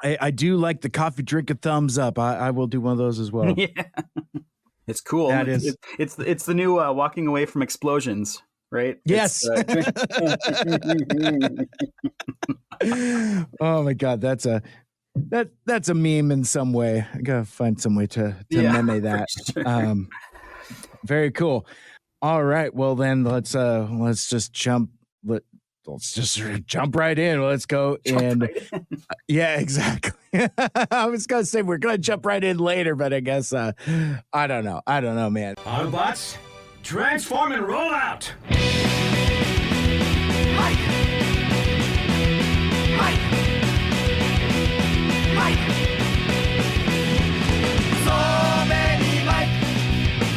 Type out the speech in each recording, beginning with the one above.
I do like the coffee drink a thumbs up. I will do one of those as well. Yeah. It's cool. That is, it's the new walking away from explosions, right? yes. Oh my God, that's a meme in some way. I gotta find some way to meme that. Sure. Very cool. All right, well then let's just jump. Let's just jump right in. Let's go yeah, exactly. I was gonna say we're gonna jump right in later, but I guess I don't know, man. Autobots, transform and roll out. Mike. So many Mike.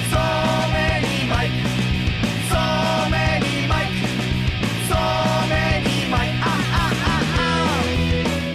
So many Mike. So many Mike. So many Mike.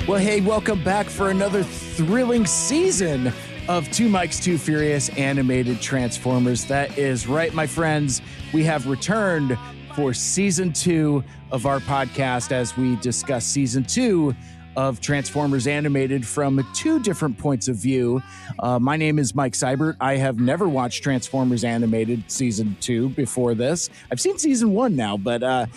Well, hey, welcome back for another thrilling season of Two Mikes, Two Furious animated Transformers. That is right, my friends. We have returned for season 2 of our podcast as we discuss season 2 of Transformers Animated from 2 different points of view. My name is Mike Seibert. I have never watched Transformers Animated season 2 before this. I've seen season 1 now, but the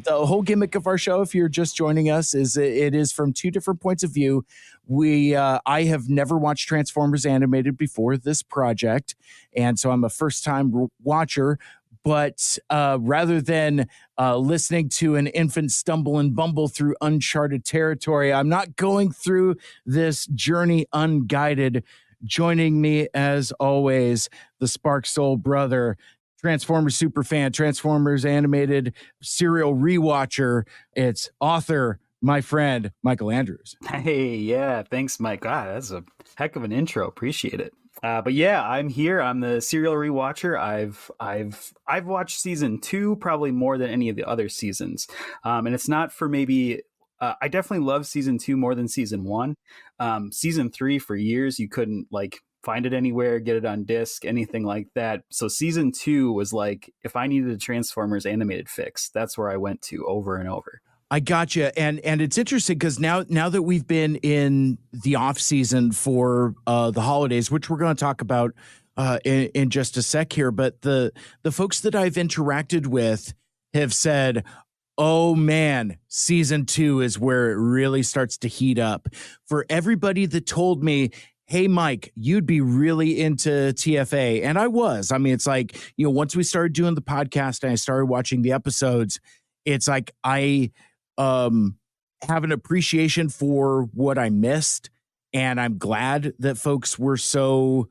whole gimmick of our show, if you're just joining us, is it is from 2 different points of view. I have never watched Transformers Animated before this project, and so I'm a first-time watcher. But rather than listening to an infant stumble and bumble through uncharted territory, I'm not going through this journey unguided. Joining me, as always, the Spark Soul brother, Transformers superfan, Transformers Animated serial rewatcher. It's author, my friend, Michael Andrews. Hey, yeah, thanks, Mike. God, that's a heck of an intro. Appreciate it. But yeah, I'm here. I'm the serial rewatcher. I've watched season 2 probably more than any of the other seasons. And it's not for maybe, I definitely love season 2 more than season 1. Season 3 for years, you couldn't like find it anywhere, get it on disc, anything like that. So season 2 was like, if I needed a Transformers animated fix, that's where I went to over and over. I gotcha. And it's interesting because now that we've been in the off season for the holidays, which we're going to talk about in just a sec here, but the folks that I've interacted with have said, oh man, season 2 is where it really starts to heat up. For everybody that told me, hey, Mike, you'd be really into TFA. And I was. I mean, it's like, once we started doing the podcast and I started watching the episodes, it's like I have an appreciation for what I missed, and I'm glad that folks were so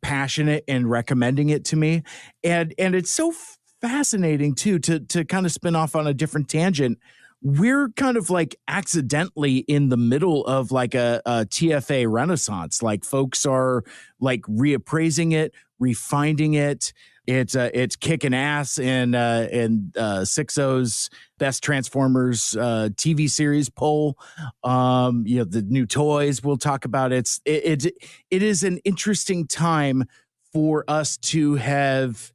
passionate in recommending it to me. And it's so fascinating too to kind of spin off on a different tangent. We're kind of like accidentally in the middle of like a TFA renaissance. Like folks are like reappraising it, refining it. It's kicking ass in 60's best Transformers TV series poll. The new toys we'll talk about. It is an interesting time for us to have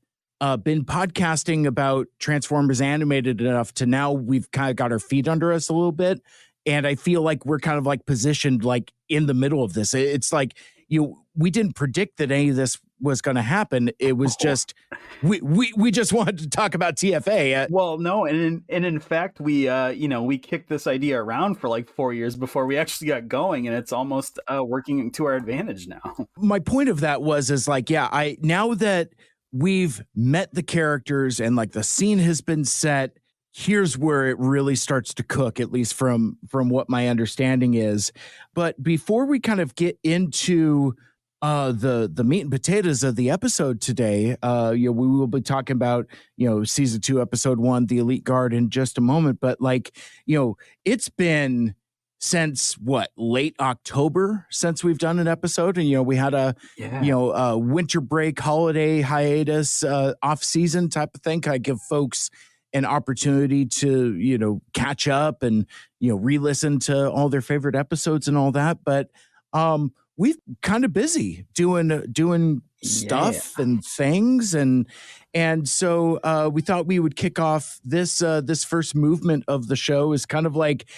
been podcasting about Transformers Animated enough to now we've kind of got our feet under us a little bit. And I feel like we're kind of like positioned like in the middle of this. It's like, we didn't predict that any of this was going to happen. It was just, we just wanted to talk about TFA. Well, no. And in fact, we kicked this idea around for like 4 years before we actually got going, and it's almost working to our advantage now. My point of that is like, now that we've met the characters and like the scene has been set, here's where it really starts to cook, at least from what my understanding is. But before we kind of get into the meat and potatoes of the episode today, we will be talking about, season 2, episode 1, the Elite Guard, in just a moment. But like, it's been since late October since we've done an episode, and we had a winter break, holiday hiatus, off season type of thing. Kind of give folks an opportunity to, catch up and, re-listen to all their favorite episodes and all that. But we've kind of busy doing stuff and things. And so we thought we would kick off this first movement of the show is kind of like,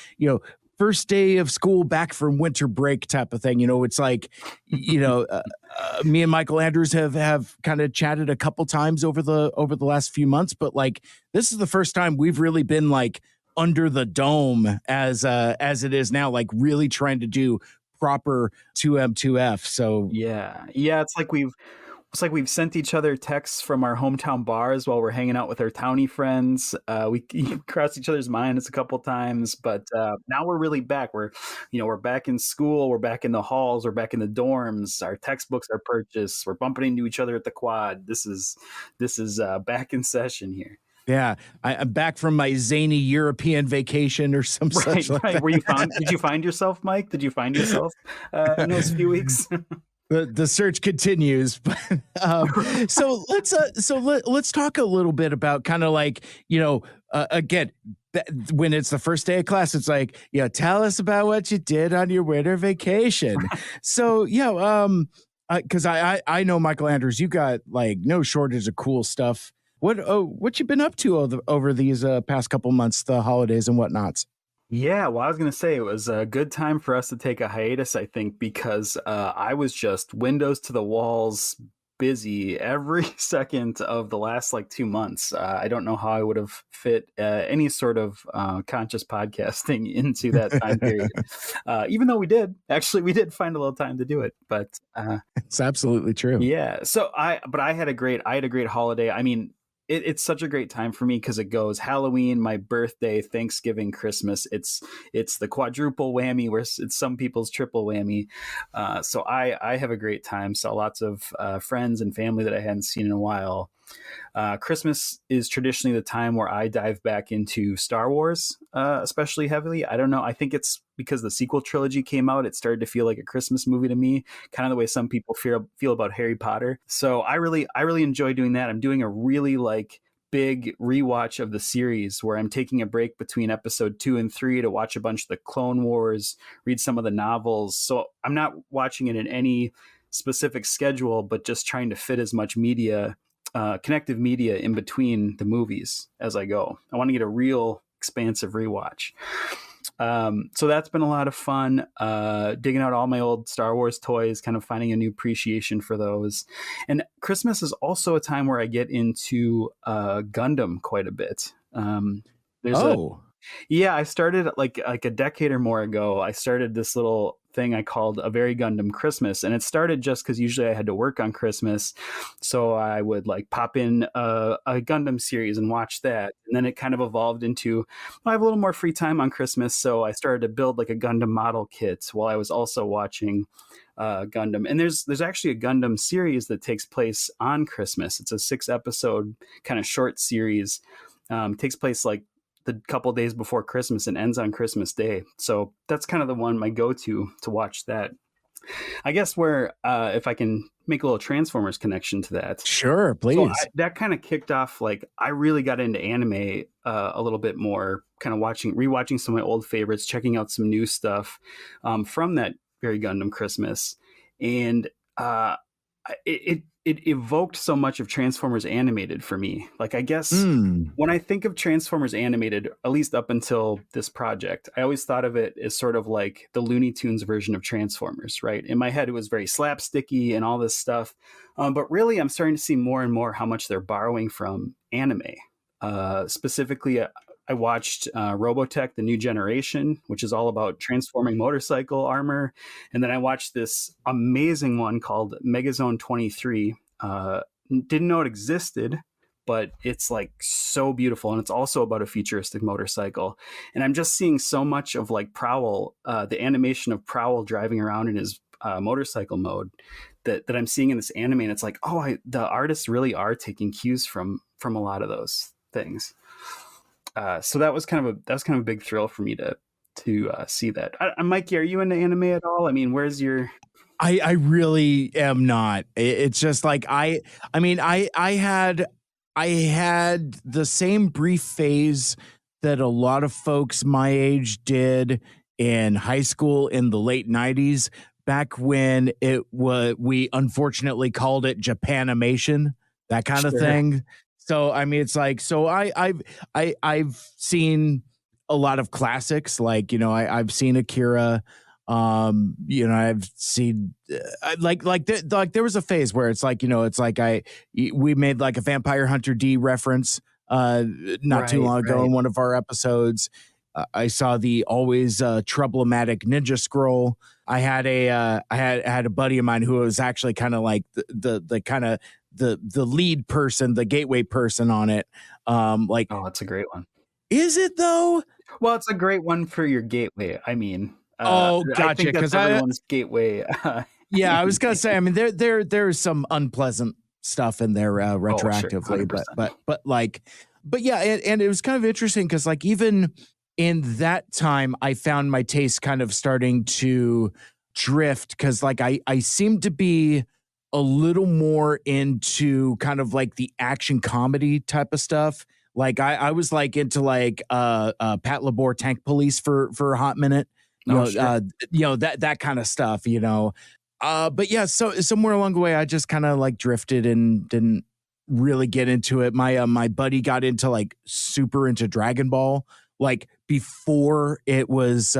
first day of school back from winter break type of thing. It's like, me and Michael Andrews have kind of chatted a couple times over the last few months, but like this is the first time we've really been like under the dome as it is now, like really trying to do proper 2M2F. So yeah, it's like we've sent each other texts from our hometown bars while we're hanging out with our townie friends. We crossed each other's minds a couple times, but now we're really back. We're back in school. We're back in the halls. We're back in the dorms. Our textbooks are purchased. We're bumping into each other at the quad. This is back in session here. Yeah, I'm back from my zany European vacation or some such like that. Did you find yourself, Mike? Did you find yourself in those few weeks? The search continues, but so let's talk a little bit about kind of like again when it's the first day of class, it's like tell us about what you did on your winter vacation. So because I know Michael Andrews, you got like no shortage of cool stuff. What you been up to over these past couple months, the holidays and whatnots? Yeah, well, I was going to say it was a good time for us to take a hiatus, I think, because I was just windows to the walls busy every second of the last 2 months. I don't know how I would have fit any sort of conscious podcasting into that time period. Even though we did find a little time to do it, but it's absolutely true. Yeah. So I had a great holiday. I mean, it's such a great time for me because it goes Halloween, my birthday, Thanksgiving, Christmas. It's the quadruple whammy, where it's some people's triple whammy. So I have a great time. Saw lots of friends and family that I hadn't seen in a while. Christmas is traditionally the time where I dive back into Star Wars, especially heavily. I don't know. I think it's because the sequel trilogy came out. It started to feel like a Christmas movie to me, kind of the way some people feel about Harry Potter. So I really enjoy doing that. I'm doing a really big rewatch of the series where I'm taking a break between episode 2 and 3 to watch a bunch of the Clone Wars, read some of the novels. So I'm not watching it in any specific schedule, but just trying to fit as much media, connective media in between the movies as I go. I want to get a real expansive rewatch. So that's been a lot of fun, digging out all my old Star Wars toys, kind of finding a new appreciation for those. And Christmas is also a time where I get into Gundam quite a bit. I started like a decade or more ago. I started this little thing I called A Very Gundam Christmas, and it started just because usually I had to work on Christmas, so I would pop in a Gundam series and watch that, and then it kind of evolved into I have a little more free time on Christmas, so I started to build a Gundam model kit while I was also watching Gundam. And there's actually a Gundam series that takes place on Christmas. It's a 6-episode kind of short series. Takes place the couple days before Christmas and ends on Christmas Day. So that's kind of the one, my go-to to watch that. I guess where, if I can make a little Transformers connection to that. Sure, please. So that kind of kicked off, I really got into anime a little bit more, kind of rewatching some of my old favorites, checking out some new stuff from that Very Gundam Christmas. And it evoked so much of Transformers Animated for me. I guess when I think of Transformers Animated, at least up until this project, I always thought of it as sort of like the Looney Tunes version of Transformers, right? In my head, it was very slapsticky and all this stuff. But really, I'm starting to see more and more how much they're borrowing from anime. Specifically, I watched Robotech, The New Generation, which is all about transforming motorcycle armor. And then I watched this amazing one called Megazone 23. Didn't know it existed, but it's so beautiful. And it's also about a futuristic motorcycle. And I'm just seeing so much of Prowl, the animation of Prowl driving around in his motorcycle mode that I'm seeing in this anime. And it's the artists really are taking cues from a lot of those things. So that was kind of a big thrill for me to see that. Mikey, are you into anime at all? I mean, where's your? I really am not. It's just I had the same brief phase that a lot of folks my age did in high school in the late 90s, back when we unfortunately called it Japanimation, that kind of thing. So I mean, it's I've seen a lot of classics. Like, I've seen Akira. I've seen there was a phase where it's like, we made like a Vampire Hunter D reference not too long ago in one of our episodes. I saw the always troublematic Ninja Scroll. I had a buddy of mine who was actually kind of like the kind of the lead person, the gateway person on it. Oh, that's a great one. Is it though? Well, it's a great one for your gateway. I mean, gotcha. I think that's everyone's gateway. Yeah, I was gonna say. I mean, there's some unpleasant stuff in there retroactively, but yeah, and it was kind of interesting because like even in that time, I found my taste kind of starting to drift because like I seemed to be a little more into kind of like the action comedy type of stuff. Like I was like into like Pat Labor Tank Police for a hot minute. That kind of stuff, but yeah, so somewhere along the way, I just kind of like drifted and didn't really get into it. My buddy got into like super into Dragon Ball, like before it was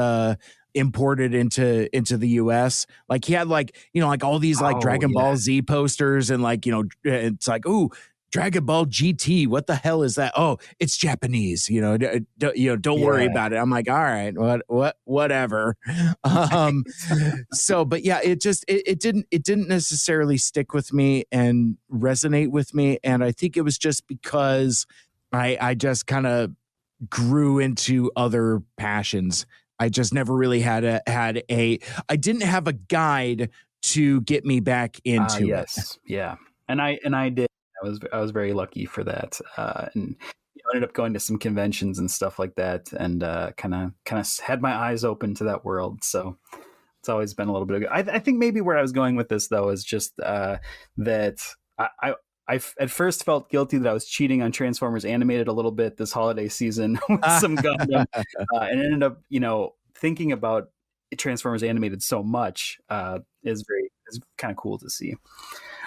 imported into the US. Like he had like, like all these like Dragon Ball Z posters and like, it's like, ooh, Dragon Ball GT, what the hell is that? Oh, it's Japanese. Don't worry about it. I'm like, all right, whatever. But yeah, it didn't necessarily stick with me and resonate with me, and I think it was just because I just kind of grew into other passions. I just never really I didn't have a guide to get me back into it. Yeah, and I did. I was very lucky for that, and ended up going to some conventions and stuff like that, and kind of had my eyes open to that world. So it's always been a little bit of. I think maybe where I was going with this though is just that I at first felt guilty that I was cheating on Transformers Animated a little bit this holiday season with some Gundam, and ended up thinking about Transformers Animated so much is kind of cool to see.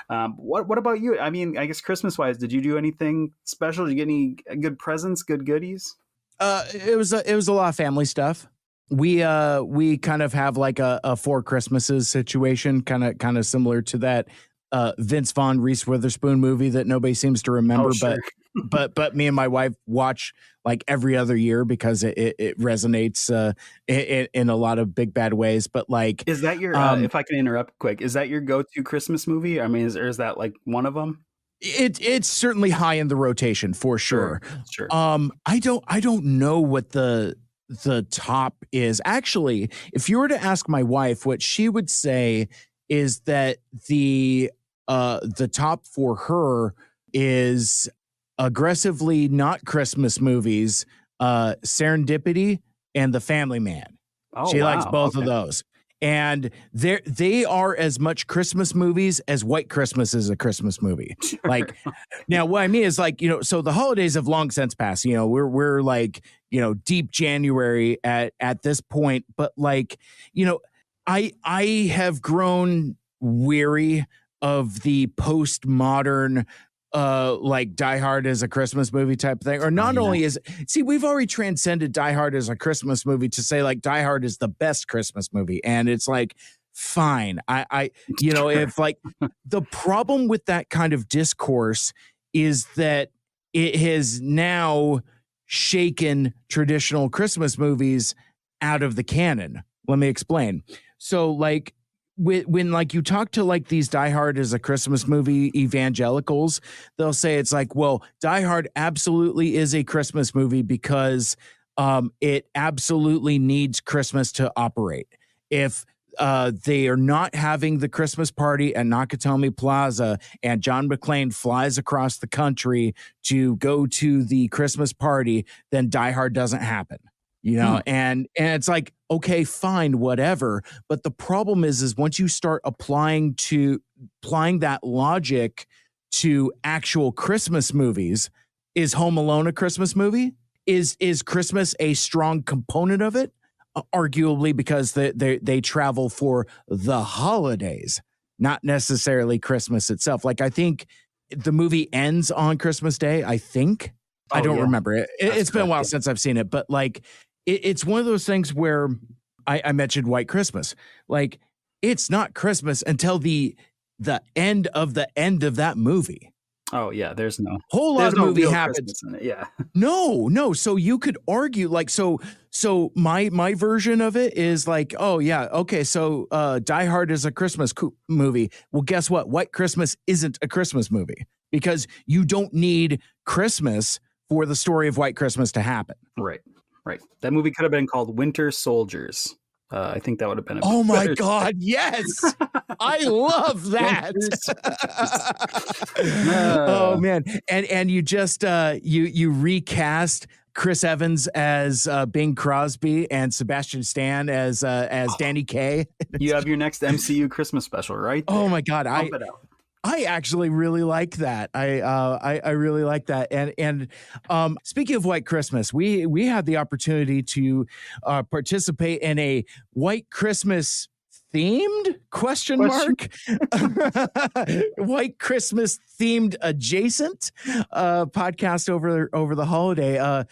What about you? I mean, I guess Christmas wise, did you do anything special? Did you get any good presents, good goodies? It was a lot of family stuff. We kind of have like a Four Christmases situation, kind of similar to that Vince Vaughn, Reese Witherspoon movie that nobody seems to remember, sure. but me and my wife watch like every other year because it resonates in a lot of big bad ways. But like, is that your if I can interrupt quick, is that your go-to Christmas movie? I mean, is that like one of them? It's certainly high in the rotation for sure. Sure. I don't know what the top is. Actually, if you were to ask my wife, what she would say is that the top for her is aggressively not Christmas movies, Serendipity and The Family Man. She likes both of those. And they are as much Christmas movies as White Christmas is a Christmas movie. Sure. Like, now what I mean is like, so the holidays have long since passed, we're like, deep January at this point, but like, I have grown weary of the postmodern like Die Hard as a Christmas movie type thing. Or not only we've already transcended Die Hard as a Christmas movie to say like Die Hard is the best Christmas movie. And it's like, fine. If like the problem with that kind of discourse is that it has now shaken traditional Christmas movies out of the canon. Let me explain. So like when like you talk to like these Die Hard as a Christmas movie evangelicals, they'll say it's like, well, Die Hard absolutely is a Christmas movie because it absolutely needs Christmas to operate. If they are not having the Christmas party at Nakatomi Plaza and John McClane flies across the country to go to the Christmas party, then Die Hard doesn't happen. And it's like, okay, fine, whatever. But the problem is once you start applying that logic to actual Christmas movies, is Home Alone a Christmas movie? Is Christmas a strong component of it? Arguably, because they travel for the holidays, not necessarily Christmas itself. Like, I think the movie ends on Christmas Day, I think. I don't remember it. It's been a while since I've seen it, but like, it's one of those things where I mentioned White Christmas. Like, it's not Christmas until the end of that movie. Oh yeah, there's no movie real happens Christmas in it. Yeah. No. So you could argue like, so my version of it is like, oh yeah, okay. So Die Hard is a Christmas movie. Well, guess what? White Christmas isn't a Christmas movie because you don't need Christmas for the story of White Christmas to happen. Right. That movie could have been called Winter Soldiers. I think that would have been oh my God, yes. I love that. Oh man. And you just you recast Chris Evans as Bing Crosby and Sebastian Stan as Danny Kaye. You have your next MCU Christmas special, right? Oh my God. Pump it out. I actually really like that. I really like that. And speaking of White Christmas, we had the opportunity to participate in a White Christmas themed question mark White Christmas themed adjacent podcast over the holiday.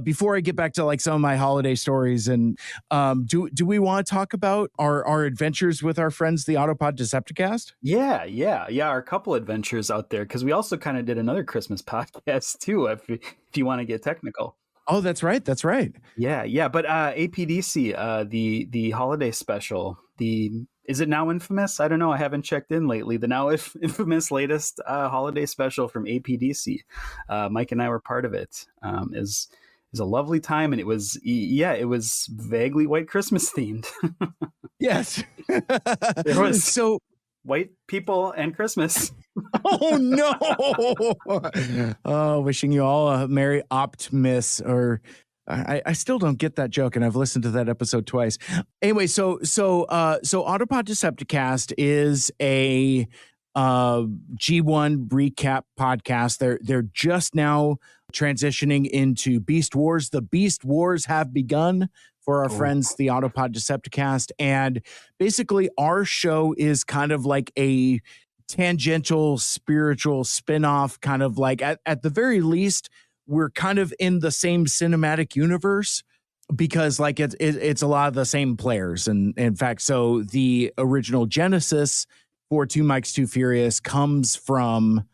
Before I get back to like some of my holiday stories, and do we want to talk about our adventures with our friends the Autopod Decepticast? Yeah, our couple adventures out there, because we also kind of did another Christmas podcast too, if you want to get technical. Oh, that's right. Yeah. But APDC, the holiday special, is it now infamous? I don't know. I haven't checked in lately. The now infamous latest holiday special from APDC. Mike and I were part of it. Is a lovely time, and it was vaguely White Christmas themed. Yes, it was so white people and Christmas. Oh no! Oh, wishing you all a Merry Optimus. Or I still don't get that joke, and I've listened to that episode twice. Anyway, so Autopod Decepticast is a G1 recap podcast. They're just now transitioning into Beast Wars. The Beast Wars have begun for our friends, the Autopod Decepticast, and basically our show is kind of like a tangential spiritual spin-off, kind of like at the very least we're kind of in the same cinematic universe, because like it's a lot of the same players. And in fact, so the original Genesis for Two Mikes Too Furious comes from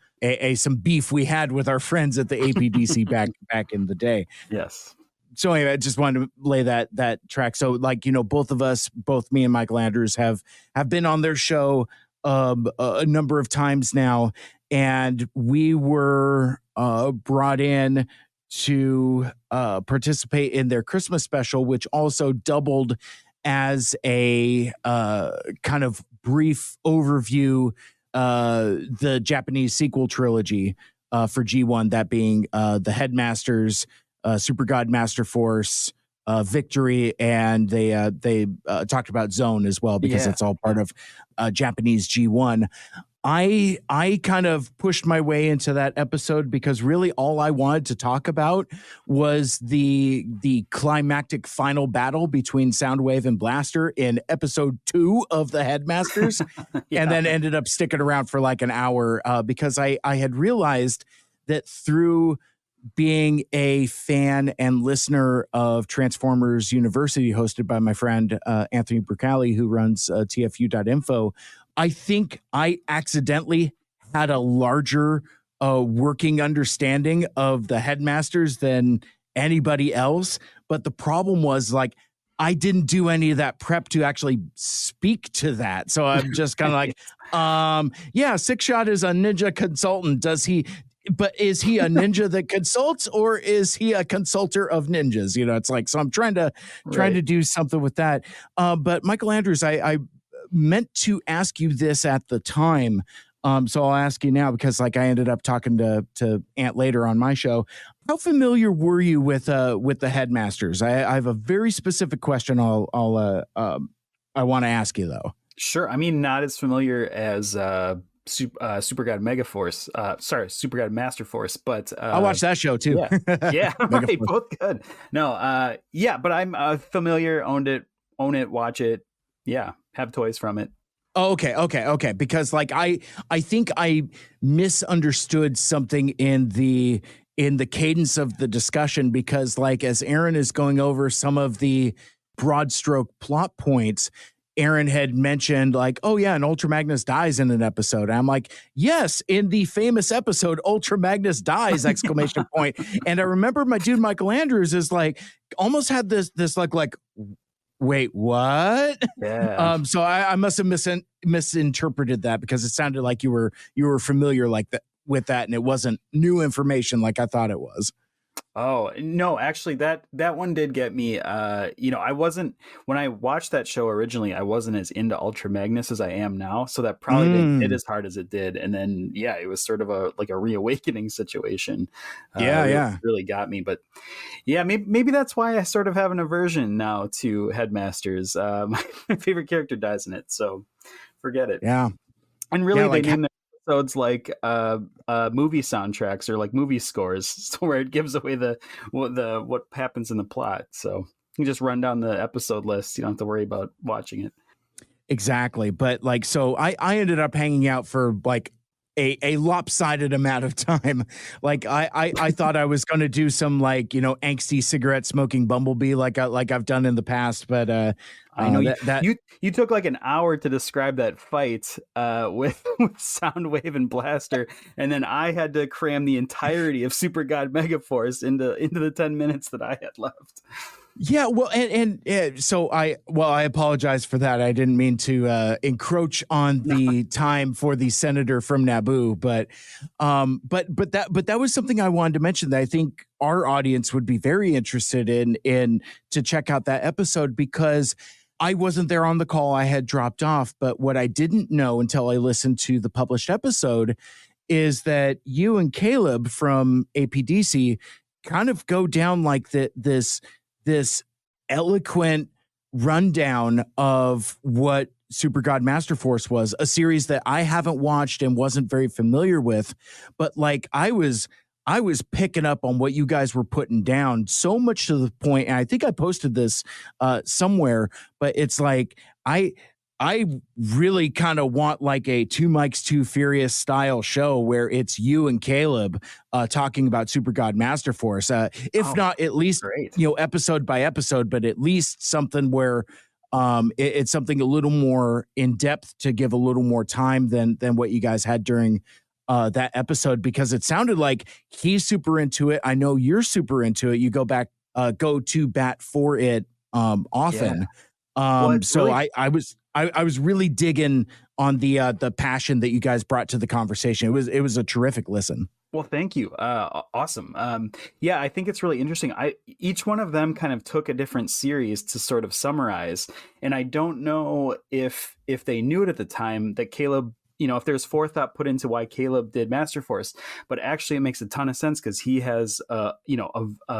some beef we had with our friends at the APDC back in the day. Yes. So anyway, I just wanted to lay that track. So like, both of us, both me and Michael Andrews have been on their show a number of times now, and we were brought in to participate in their Christmas special, which also doubled as a kind of brief overview, the Japanese sequel trilogy for G1, that being the Headmasters, Super God Master Force, Victory, and they talked about Zone as well, because it's all part of Japanese G1. I kind of pushed my way into that episode because really all I wanted to talk about was the climactic final battle between Soundwave and Blaster in episode 2 of the Headmasters, and then ended up sticking around for like an hour because I had realized that through being a fan and listener of Transformers University, hosted by my friend Anthony Brucali, who runs tfu.info, I think I accidentally had a larger working understanding of the Headmasters than anybody else. But the problem was, like, I didn't do any of that prep to actually speak to that. So I'm just kind of like, Six Shot is a ninja consultant. But is he a ninja that consults, or is he a consulter of ninjas? It's like, so I'm trying to do something with that. But Michael Andrews, I meant to ask you this at the time. So I'll ask you now, because like I ended up talking to Ant later on my show. How familiar were you with the Headmasters? I have a very specific question I want to ask you though. Sure. I mean, not as familiar as Super God Megaforce. Super God Master Force, but I watched that show too. Yeah, right, both good. No, but I'm familiar, own it, watch it. Yeah, have toys from it. Oh, okay. Because like I think I misunderstood something in the in the cadence of the discussion, because like as Aaron is going over some of the broad stroke plot points, Aaron had mentioned like, oh yeah, and Ultra Magnus dies in an episode. And I'm like, yes, in the famous episode, Ultra Magnus dies, exclamation point. And I remember my dude, Michael Andrews, is like, almost had this like, wait, what? Yeah. So I must have misinterpreted that, because it sounded like you were familiar like that with that, and it wasn't new information like I thought it was. Oh, no, actually that one did get me. I wasn't, when I watched that show originally, I wasn't as into Ultra Magnus as I am now. So that probably didn't hit as hard as it did. And then, yeah, it was sort of a reawakening situation. It really got me. But yeah, maybe that's why I sort of have an aversion now to Headmasters. My favorite character dies in it. So forget it. Yeah. And really, they named episodes like movie soundtracks or like movie scores, so where it gives away what happens in the plot. So you just run down the episode list. You don't have to worry about watching it. Exactly. But like, so I ended up hanging out for like a lopsided amount of time. Like I thought I was going to do some like, angsty cigarette smoking bumblebee like I've done in the past, but I know you took like an hour to describe that fight with Soundwave and Blaster, and then I had to cram the entirety of Super God Megaforce into the 10 minutes that I had left. Yeah, well, so I apologize for that. I didn't mean to encroach on the time for the senator from Naboo, but that was something I wanted to mention that I think our audience would be very interested in to check out that episode, because I wasn't there on the call. I had dropped off, but what I didn't know until I listened to the published episode is that you and Caleb from APDC kind of go down like this eloquent rundown of what Super God Master Force was, a series that I haven't watched and wasn't very familiar with, but like I was picking up on what you guys were putting down, so much to the point, and I think I posted this somewhere, but it's like I really kind of want like a Two Mikes Too Furious style show where it's you and Caleb talking about Super God Master Force. If not, at least episode by episode, but at least something where it's something a little more in depth to give a little more time than what you guys had during that episode, because it sounded like he's super into it. I know you're super into it. You go to bat for it often. Yeah. So really, I was really digging on the passion that you guys brought to the conversation. It was a terrific listen. Well, thank you. Awesome. Yeah, I think it's really interesting. Each one of them kind of took a different series to sort of summarize, and I don't know if they knew it at the time that Caleb, if there's forethought put into why Caleb did Master Force, but actually it makes a ton of sense because he has a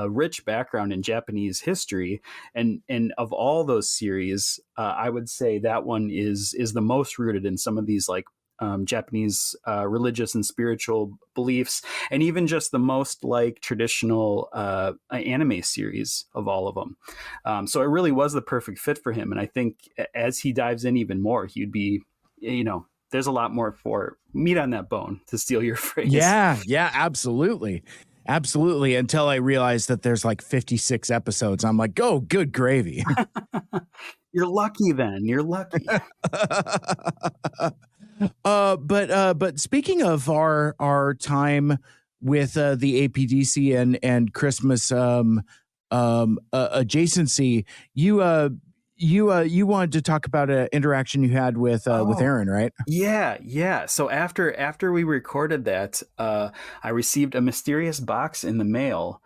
rich background in Japanese history, and of all those series, I would say that one is the most rooted in some of these like Japanese religious and spiritual beliefs, and even just the most like traditional anime series of all of them. So it really was the perfect fit for him, and I think as he dives in even more, he'd be, there's a lot more for meat on that bone, to steal your phrase. Yeah, absolutely. Absolutely. Until I realized that there's like 56 episodes. I'm like, oh, good gravy. You're lucky then. You're lucky. But speaking of our time with the APDC and Christmas adjacency, you wanted to talk about an interaction you had with Aaron, right? Yeah. So after we recorded that, I received a mysterious box in the mail,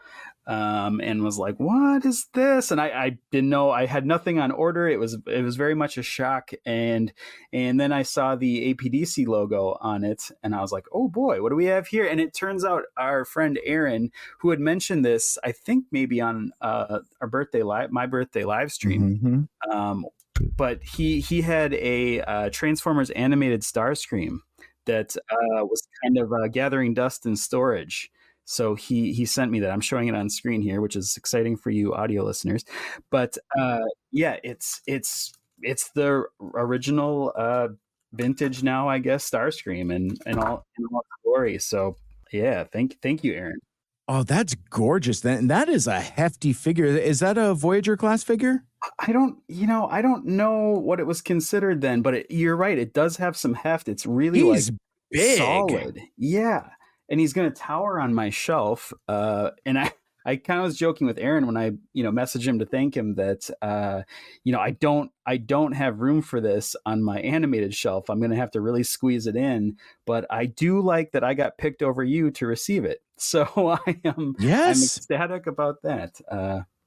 and was like, what is this? And I didn't know. I had nothing on order. It was very much a shock. And then I saw the APDC logo on it, and I was like, oh boy, what do we have here? And it turns out our friend Aaron, who had mentioned this, I think maybe on my birthday live stream. Mm-hmm. But he had a Transformers animated Starscream that was kind of gathering dust in storage. So he sent me that. I'm showing it on screen here, which is exciting for you audio listeners. But yeah, it's the original vintage now, I guess, Starscream and all glory. So yeah, thank you, Aaron. Oh, that's gorgeous. Then that is a hefty figure. Is that a Voyager class figure? I don't know what it was considered then, but you're right. It does have some heft. It's really He's like big. solid. Yeah. And he's going to tower on my shelf. And I kind of was joking with Aaron when I, messaged him to thank him that, I don't have room for this on my animated shelf. I'm going to have to really squeeze it in, but I do like that I got picked over you to receive it. So I'm ecstatic about that.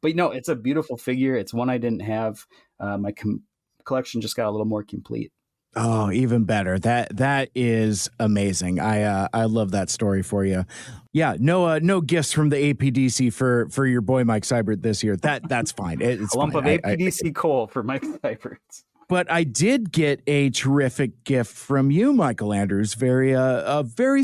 But no, it's a beautiful figure. It's one I didn't have. My collection just got a little more complete. Oh, even better. That is amazing. I love that story for you. Yeah, no gifts from the APDC for your boy Mike Seibert this year. That's fine. It's a lump fine. of APDC coal for Mike Seibert. But I did get a terrific gift from you, Michael Andrews. Very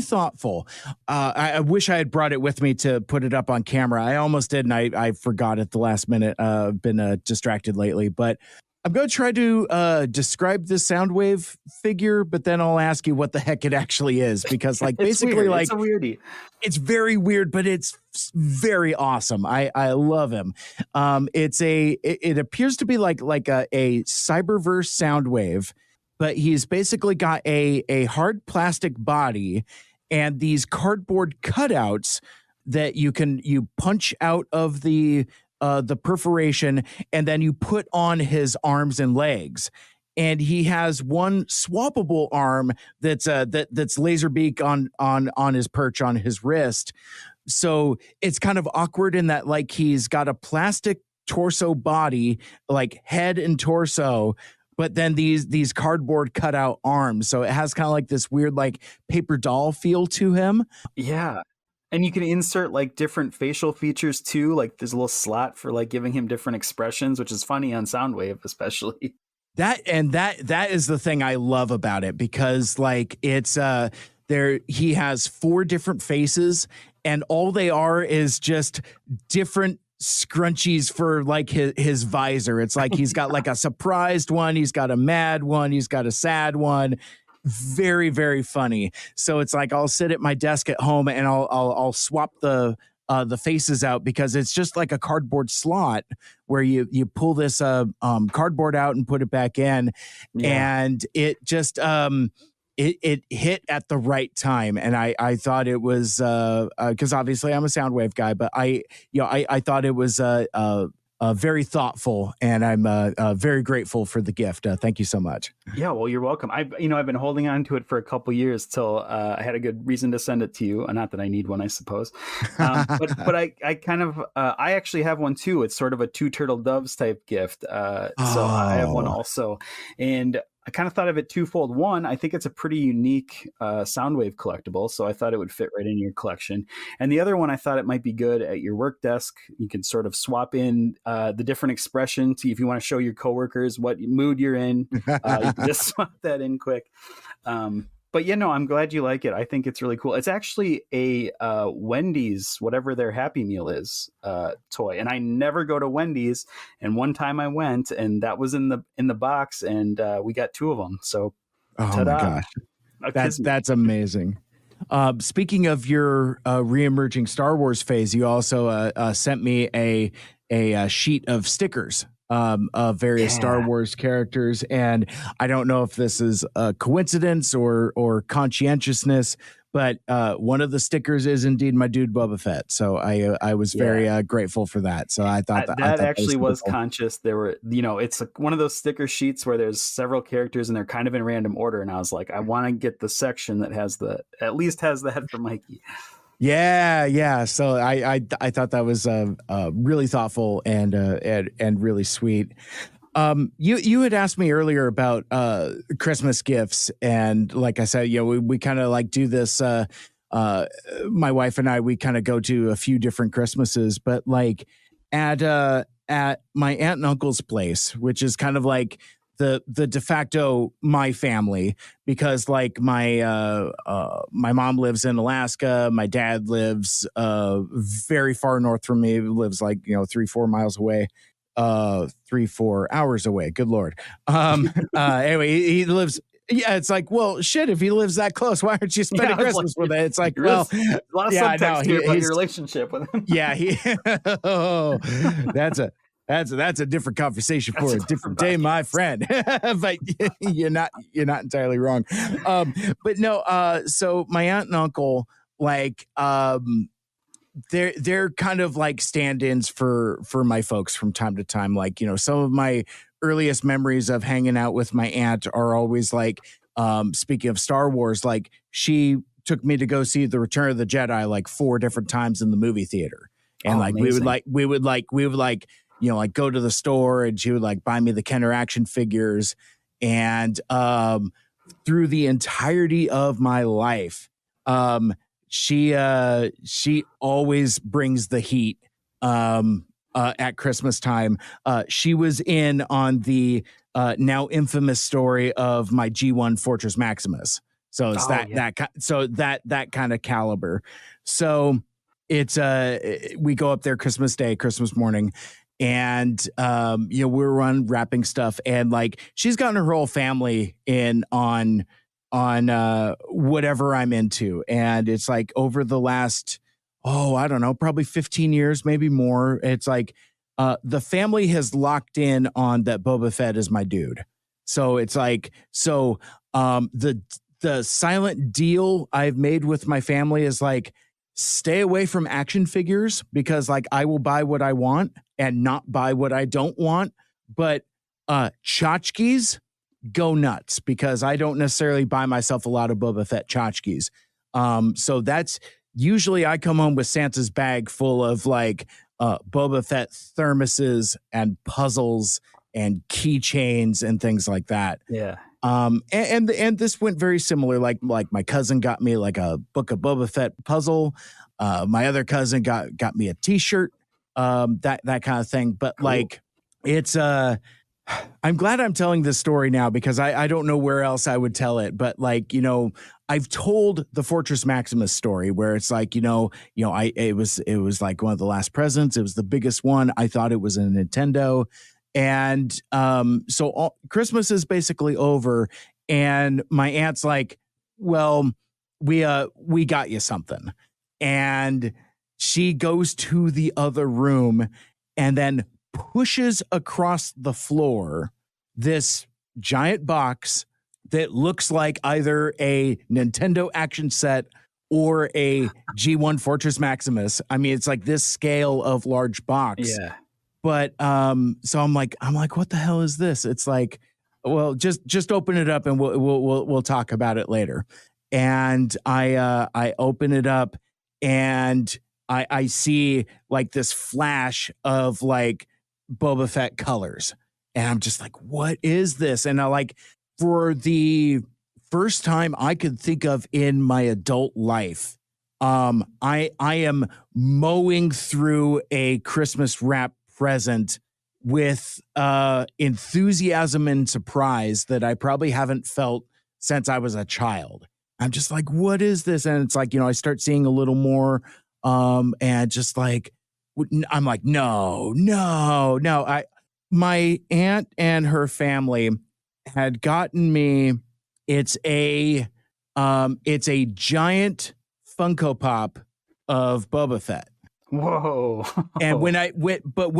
thoughtful. I wish I had brought it with me to put it up on camera. I almost did, and I forgot at the last minute. Been distracted lately, but I'm going to try to describe this Soundwave figure, but then I'll ask you what the heck it actually is, because like basically weird. like it's a weirdie. It's very weird, but it's very awesome. I love him. It appears to be like a Cyberverse Soundwave, but he's basically got a hard plastic body and these cardboard cutouts that you punch out of the perforation, and then you put on his arms and legs. And he has one swappable arm that's Laserbeak on his perch on his wrist. So it's kind of awkward in that like he's got a plastic torso body, like head and torso, but then these cardboard cutout arms. So it has kind of like this weird like paper doll feel to him. Yeah. And you can insert like different facial features too. Like there's a little slot for like giving him different expressions, which is funny on Soundwave, especially. That is the thing I love about it, because like it's he has 4 different faces, and all they are is just different scrunchies for like his visor. It's like he's got like a surprised one, he's got a mad one, he's got a sad one. Very, very funny. So it's like I'll sit at my desk at home and I'll swap the faces out, because it's just like a cardboard slot where you pull this cardboard out and put it back in. Yeah. And it just it hit at the right time. And I thought it was because obviously I'm a Soundwave guy, but I thought it was very thoughtful, and I'm very grateful for the gift. Thank you so much. Yeah, well, you're welcome. I've been holding on to it for a couple years till I had a good reason to send it to you. Not that I need one, I suppose. But I kind of I actually have one too. It's sort of a 2 turtle doves type gift. So I have one also, and I kind of thought of it twofold. One, I think it's a pretty unique Soundwave collectible, so I thought it would fit right in your collection. And the other one, I thought it might be good at your work desk. You can sort of swap in the different expressions. If you want to show your coworkers what mood you're in, you can just swap that in quick. But I'm glad you like it. I think it's really cool. It's actually a Wendy's, whatever their Happy Meal is, toy. And I never go to Wendy's. And one time I went, and that was in the box, and we got 2 of them. So, ta-da. My gosh, that's amazing. Speaking of your reemerging Star Wars phase, you also sent me a sheet of stickers of various Star Wars characters, and I don't know if this is a coincidence or conscientiousness, but one of the stickers is indeed my dude Boba Fett. So I was very grateful for that. So I thought that actually was conscious. There were, it's like one of those sticker sheets where there's several characters and they're kind of in random order, and I was like, I want to get the section that at least has the head for Mikey. Yeah. So I thought that was really thoughtful and really sweet. You had asked me earlier about Christmas gifts, and like I said, we kind of like do this. My wife and I, we kind of go to a few different Christmases, but like at my aunt and uncle's place, which is kind of like the de facto my family, because like my mom lives in Alaska, my dad lives very far north from me, lives like 3-4 miles away, 3-4 hours away, good lord. Anyway, he lives Yeah, it's like, well, shit, if he lives that close, why aren't you spending Christmas with it? It's like, well, a lot of subtext here about your relationship with him. Yeah, that's a different conversation for a different day, my friend. But you're not entirely wrong. But no, so my aunt and uncle, like, they're kind of like stand-ins for my folks from time to time. Like, some of my earliest memories of hanging out with my aunt are always like, speaking of Star Wars, like she took me to go see the Return of the Jedi like 4 different times in the movie theater. And like, amazing. we would like go to the store and she would like buy me the Kenner action figures. And, through the entirety of my life, she always brings the heat, at Christmas time. She was in on the now infamous story of my G1 Fortress Maximus. So it's that kind of caliber. So it's we go up there Christmas Day, Christmas morning, and we're unwrapping stuff, and like she's gotten her whole family in on whatever I'm into, and it's like over the last I don't know, probably 15 years, maybe more. It's like the family has locked in on that Boba Fett is my dude. So it's like, the silent deal I've made with my family is like, stay away from action figures because like I will buy what I want and not buy what I don't want. But tchotchkes, go nuts, because I don't necessarily buy myself a lot of Boba Fett tchotchkes. So that's usually I come home with Santa's bag full of like Boba Fett thermoses and puzzles and keychains and things like that. Yeah. And this went very similar. Like my cousin got me like a Book of Boba Fett puzzle. My other cousin got me a T-shirt. That kind of thing. But cool. Like it's I'm glad I'm telling this story now because I don't know where else I would tell it. But like, I've told the Fortress Maximus story where it's like, it was like one of the last presents. It was the biggest one. I thought it was a Nintendo. And so Christmas is basically over. And my aunt's like, well, we got you something. And she goes to the other room and then pushes across the floor this giant box that looks like either a Nintendo action set or a G1 Fortress Maximus. I mean, it's like this scale of large box. Yeah. But so I'm like, what the hell is this? It's like, well, just open it up and we'll talk about it later. And I open it up and I see like this flash of like Boba Fett colors. And I'm just like, what is this? And I like, for the first time I could think of in my adult life, I am mowing through a Christmas wrap present with enthusiasm and surprise that I probably haven't felt since I was a child. I'm just like, what is this? And it's like, I start seeing a little more, and just like, I'm like, no. My aunt and her family had gotten me. It's a giant Funko Pop of Boba Fett. Whoa. And when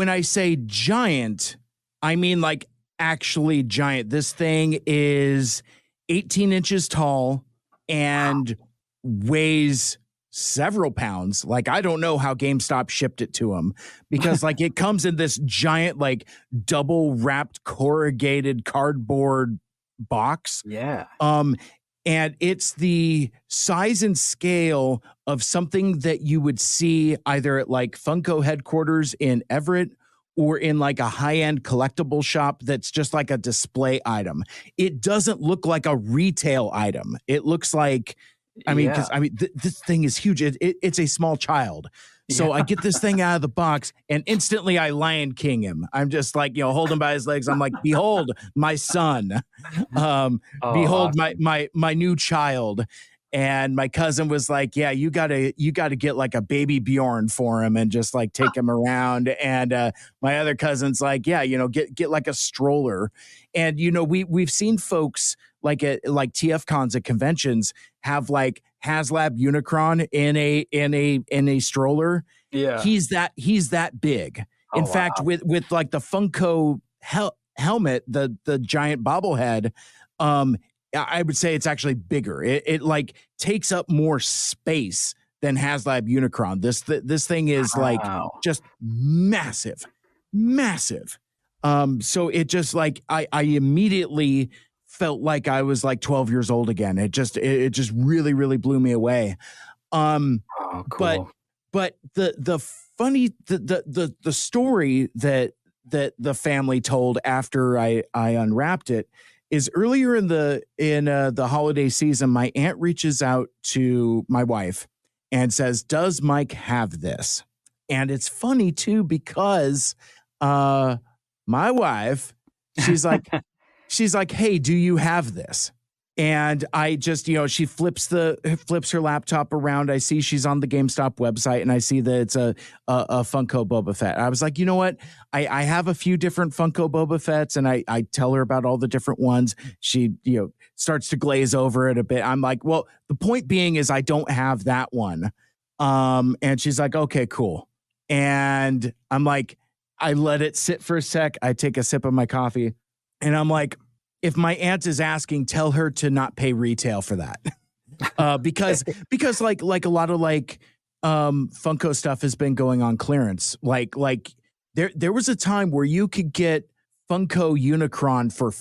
I say giant, I mean like actually giant. This thing is 18 inches tall and weighs several pounds. Like, I don't know how GameStop shipped it to him because like it comes in this giant, like double wrapped corrugated cardboard box. Yeah. And it's the size and scale of something that you would see either at like Funko headquarters in Everett or in like a high-end collectible shop that's just like a display item. It doesn't look like a retail item. It looks like, this thing is huge. It's a small child. So I get this thing out of the box and instantly I Lion King him. I'm just like, hold him by his legs. I'm like, behold, my son. Behold, awesome. my new child. And my cousin was like, yeah, you gotta get like a baby Bjorn for him and just like take him around. And my other cousin's like, yeah, get like a stroller. And we've seen folks like TF cons at conventions have like HasLab Unicron in a stroller. Yeah. He's that big. In fact, with like the Funko helmet, the giant bobblehead, I would say it's actually bigger. It like takes up more space than HasLab Unicron. This thing is like just massive. So it just like I immediately felt like I was like 12 years old again. It just really, really blew me away. Cool. But the funny the story that the family told after I unwrapped it is earlier in the holiday season, my aunt reaches out to my wife and says, "Does Mike have this?" And it's funny too, because my wife, she's like, "Hey, do you have this?" And I just, she flips her laptop around. I see she's on the GameStop website, and I see that it's a Funko Boba Fett. I was like, you know what? I have a few different Funko Boba Fetts, and I tell her about all the different ones. She, starts to glaze over it a bit. I'm like, well, the point being is I don't have that one. And she's like, okay, cool. And I'm like, I let it sit for a sec. I take a sip of my coffee, and I'm like, if my aunt is asking, tell her to not pay retail for that. Because like a lot of like Funko stuff has been going on clearance. Like there was a time where you could get Funko Unicron for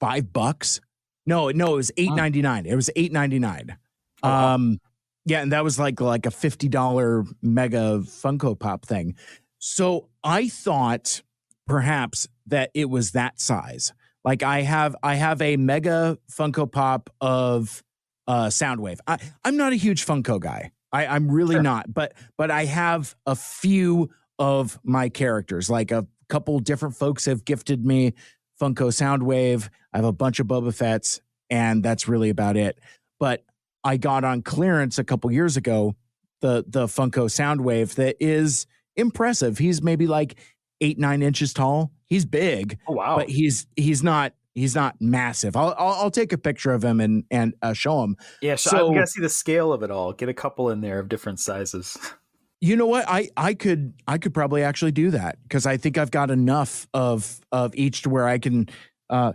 $5. No, it was $8.99. It was $8.99. Yeah, and that was like a $50 mega Funko Pop thing. So I thought perhaps that it was that size. Like I have a mega Funko Pop of Soundwave. I'm not a huge Funko guy. I'm really not. But I have a few of my characters. Like a couple different folks have gifted me Funko Soundwave. I have a bunch of Boba Fetts, and that's really about it. But I got on clearance a couple years ago the Funko Soundwave that is impressive. He's maybe like 8-9 inches tall. He's big. Oh wow! But he's not massive. I'll take a picture of him and show him. Yeah, so I'm gonna see the scale of it all. Get a couple in there of different sizes. You know what? I could probably actually do that, because I think I've got enough of each to where I can.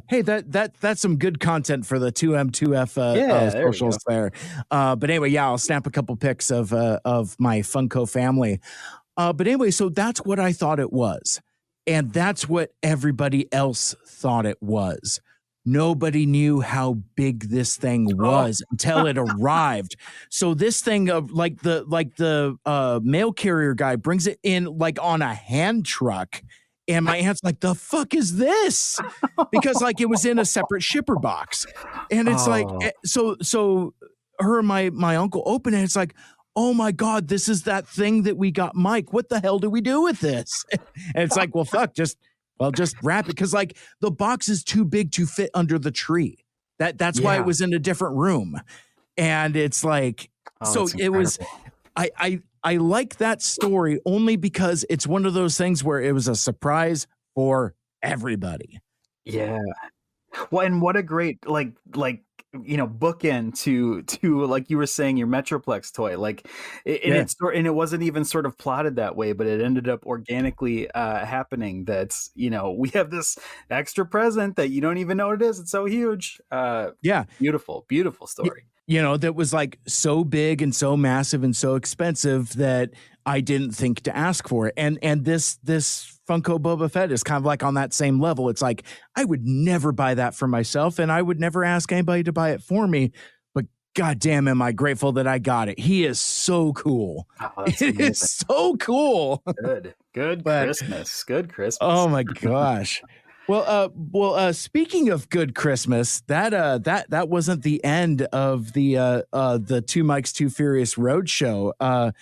Hey, that's some good content for the 2M2F socials there. But anyway, yeah, I'll snap a couple pics of my Funko family. But anyway, so that's what I thought it was. And that's what everybody else thought it was. Nobody knew how big this thing was until it arrived. So this thing of like the mail carrier guy brings it in like on a hand truck. And my aunt's like, the fuck is this? Because like it was in a separate shipper box. And it's like, so her and my uncle open it. It's like, oh my God, this is that thing that we got Mike. What the hell do we do with this? And it's like, well, fuck, just wrap it. Cause like the box is too big to fit under the tree. That's why it was in a different room. And it's like, so it was, I like that story only because it's one of those things where it was a surprise for everybody. Yeah. Well, and what a great, like, bookend to like you were saying, your Metroplex toy, like and it wasn't even sort of plotted that way, but it ended up organically happening. That's, we have this extra present that you don't even know what it is. It's so huge. Beautiful story. That was like so big and so massive and so expensive that I didn't think to ask for it. And this Funko Boba Fett is kind of like on that same level. It's like, I would never buy that for myself, and I would never ask anybody to buy it for me. But goddamn, am I grateful that I got it. He is so cool. It is so cool. Good Christmas. Good Christmas. Oh my gosh. Well, speaking of good Christmas, that wasn't the end of the Two Mikes Too Furious Roadshow.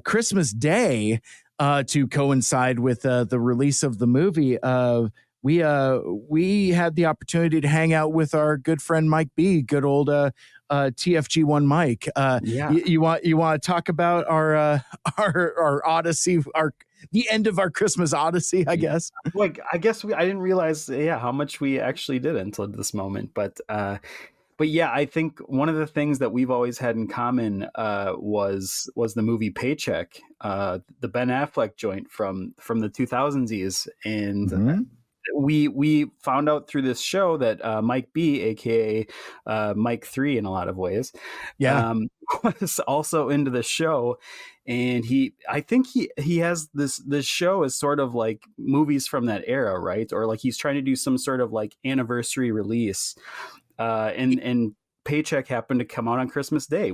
Christmas Day, to coincide with the release of the movie, we had the opportunity to hang out with our good friend Mike B, good old TFG1 Mike. You want to talk about our Odyssey, the end of our Christmas odyssey, I guess. Like, I guess I didn't realize, how much we actually did until this moment. But yeah, I think one of the things that we've always had in common was the movie Paycheck, the Ben Affleck joint from the 2000s, and we found out through this show that Mike B, aka Mike 3 in a lot of ways, was also into the show. And I think he has this show as sort of like movies from that era, right? Or like he's trying to do some sort of like anniversary release. And Paycheck happened to come out on Christmas Day,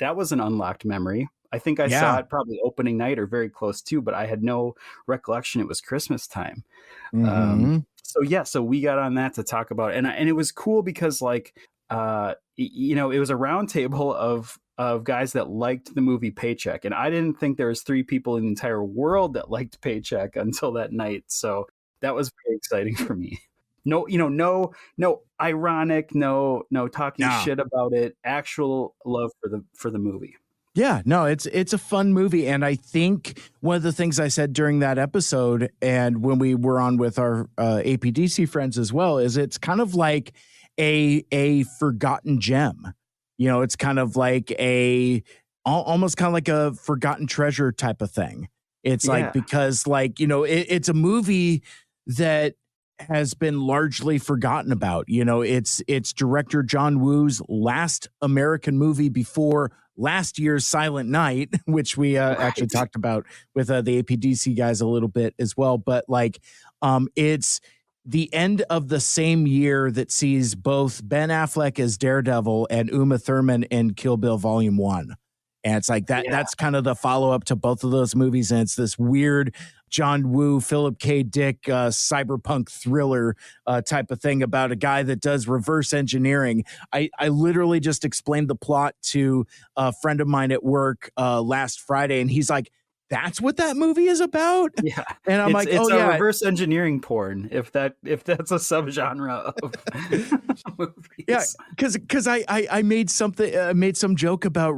that was an unlocked memory. I think I saw it probably opening night or very close to, but I had no recollection it was Christmas time. So we got on that to talk about it. And it was cool because like, it was a round table of guys that liked the movie Paycheck. And I didn't think there was 3 people in the entire world that liked Paycheck until that night. So that was very exciting for me. No ironic, no talking shit about it. Actual love for the movie. Yeah, no, it's a fun movie. And I think one of the things I said during that episode and when we were on with our APDC friends as well, is it's kind of like a forgotten gem. It's kind of like almost kind of like a forgotten treasure type of thing. It's like, because like, it's a movie that has been largely forgotten about. It's director John Woo's last American movie before last year's Silent Night, which we actually talked about with the APDC guys a little bit as well. But like, it's the end of the same year that sees both Ben Affleck as Daredevil and Uma Thurman in Kill Bill Volume 1. And it's like that. That's kind of the follow up to both of those movies. And it's this weird John Woo, Philip K. Dick, cyberpunk thriller type of thing about a guy that does reverse engineering. I literally just explained the plot to a friend of mine at work last Friday, and he's like, that's what that movie is about? Yeah. And I'm it's a reverse engineering porn, if that's a subgenre of movies. Yeah, because I made some joke about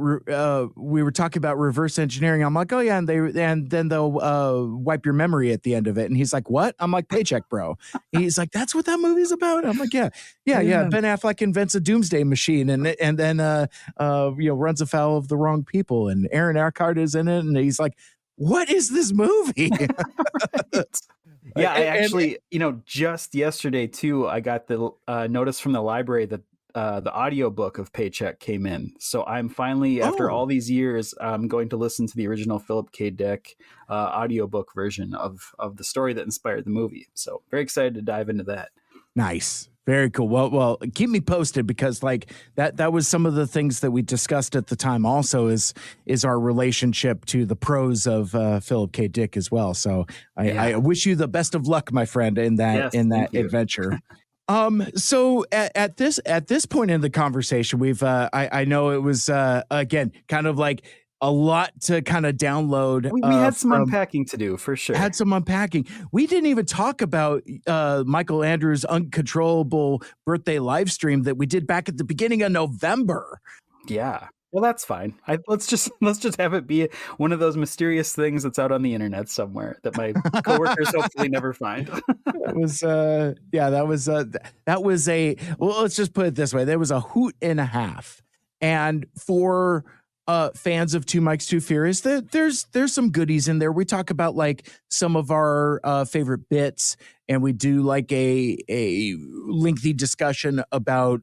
we were talking about reverse engineering. I'm like, oh yeah, and then they'll wipe your memory at the end of it. And he's like, what? I'm like, Paycheck, bro. He's like, that's what that movie's about? I'm like, yeah. Ben Affleck invents a doomsday machine and then runs afoul of the wrong people, and Aaron Eckhart is in it, and he's like, what is this movie? Yeah, I actually, just yesterday too, I got the notice from the library that the audiobook of Paycheck came in. So I'm finally, after all these years, I'm going to listen to the original Philip K. Dick audiobook version of the story that inspired the movie. So very excited to dive into that. Nice. Very cool. Well, keep me posted, because like that was some of the things that we discussed at the time also is our relationship to the prose of Philip K. Dick as well. So I wish you the best of luck, my friend, in that adventure. So at this point in the conversation, we've I know it was again kind of like a lot to kind of download. We had some unpacking to do, for sure. Had some unpacking. We didn't even talk about Michael Andrews' uncontrollable birthday live stream that we did back at the beginning of November. Yeah. Well, that's fine. Let's just have it be one of those mysterious things that's out on the internet somewhere that my coworkers hopefully never find. That was well, let's just put it this way. There was a hoot and a half. And for fans of Two Mikes Too Furious, there's some goodies in there. We talk about like some of our favorite bits, and we do like a lengthy discussion about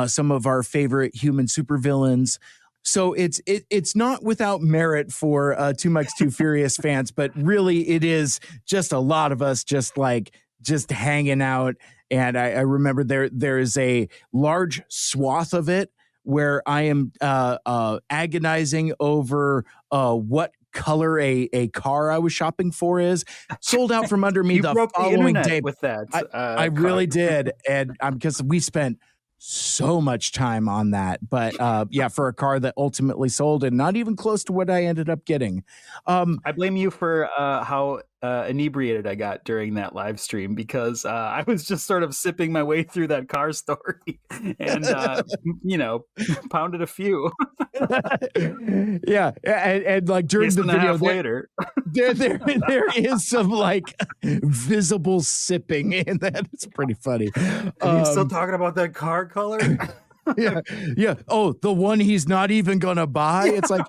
some of our favorite human supervillains. So it's not without merit for Two Mikes Too Furious fans, but really it is just a lot of us just hanging out. And I remember there is a large swath of it where I am agonizing over what color a car I was shopping for is. Sold out from under me the following day. With that, I really did, and because we spent so much time on that, but for a car that ultimately sold and not even close to what I ended up getting. I blame you for how inebriated I got during that live stream, because I was just sort of sipping my way through that car story and pounded a few. And like during the video later. there is some like visible sipping in that. It's pretty funny. Are you still talking about that car color? Yeah. Oh, the one he's not even gonna buy. It's like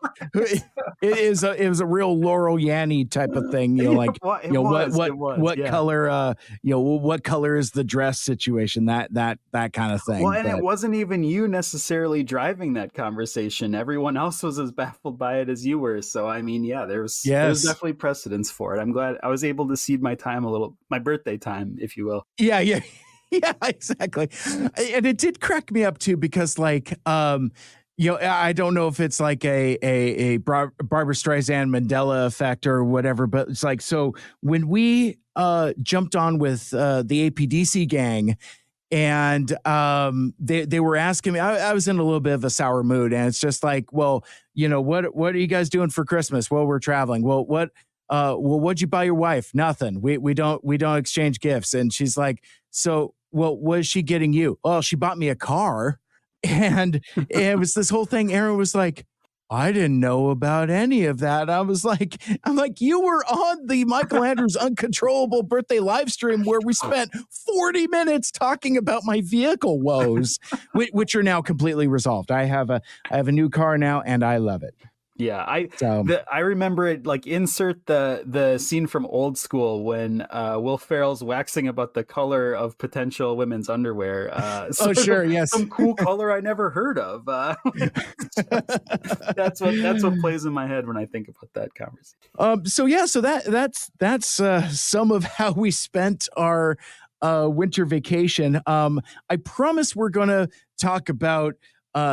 it was a real Laurel Yanny type of thing. Like what color? What color is the dress situation? That kind of thing. Well, and it wasn't even you necessarily driving that conversation. Everyone else was as baffled by it as you were. So I mean, there's definitely precedence for it. I'm glad I was able to cede my time my birthday time, if you will. Yeah. Yeah, exactly. And it did crack me up too, because like, I don't know if it's like a Barbra Streisand Mandela effect or whatever, but it's like, so when we jumped on with the APDC gang, and they were asking me, I was in a little bit of a sour mood, and it's just like, well, what are you guys doing for Christmas? Well, we're traveling. Well, what'd you buy your wife? Nothing. We don't exchange gifts. And she's like, so, well, what is she getting you? Oh, she bought me a car. And it was this whole thing. Aaron was like, I didn't know about any of that. I'm like, you were on the Michael Andrews Uncontrollable Birthday live stream where we spent 40 minutes talking about my vehicle woes, which are now completely resolved. I have a new car now, and I love it. Yeah, I remember it. Like, insert the scene from Old School when Will Ferrell's waxing about the color of potential women's underwear. Sure, yes, some cool color I never heard of. That's what plays in my head when I think about that conversation. So that's some of how we spent our winter vacation. I promise we're gonna talk about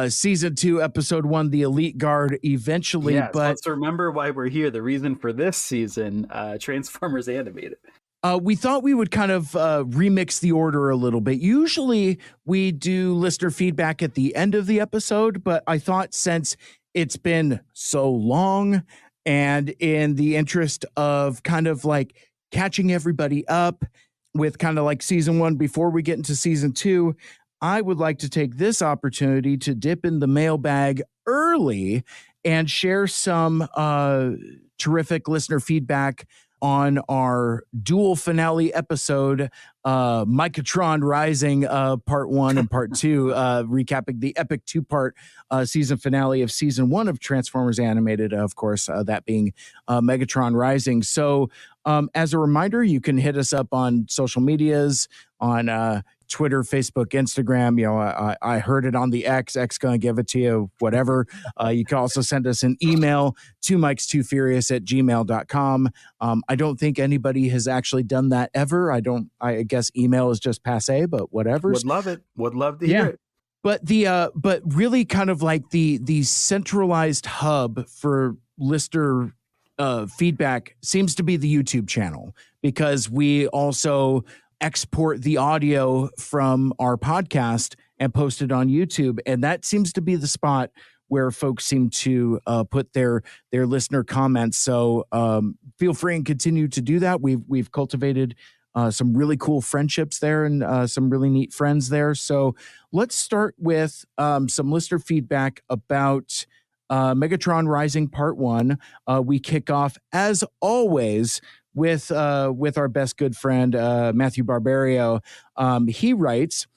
season 2, episode 1, the Elite Guard, eventually. Yes, but let's remember why we're here. The reason for this season, Transformers Animated. We thought we would kind of remix the order a little bit. Usually we do listener feedback at the end of the episode, but I thought since it's been so long, and in the interest of kind of like catching everybody up with kind of like season 1 before we get into season 2, I would like to take this opportunity to dip in the mailbag early and share some terrific listener feedback on our dual finale episode, Megatron Rising, part 1 and part 2, recapping the epic 2-part season finale of season 1 of Transformers Animated, of course, that being Megatron Rising. So as a reminder, you can hit us up on social medias, on Twitter, Facebook, Instagram. I heard it on the X gonna give it to you, whatever. You can also send us an email to mikes2furious@gmail.com. I don't think anybody has actually done that ever. I guess email is just passé, but whatever. Would love it. Would love to hear it. But really kind of like the centralized hub for listener feedback seems to be the YouTube channel, because we also export the audio from our podcast and post it on YouTube. And that seems to be the spot where folks seem to put their listener comments. So feel free and continue to do that. We've cultivated some really cool friendships there, and some really neat friends there. So let's start with some listener feedback about Megatron Rising Part 1. We kick off, as always, with our best good friend, Matthew Barbario. He writes,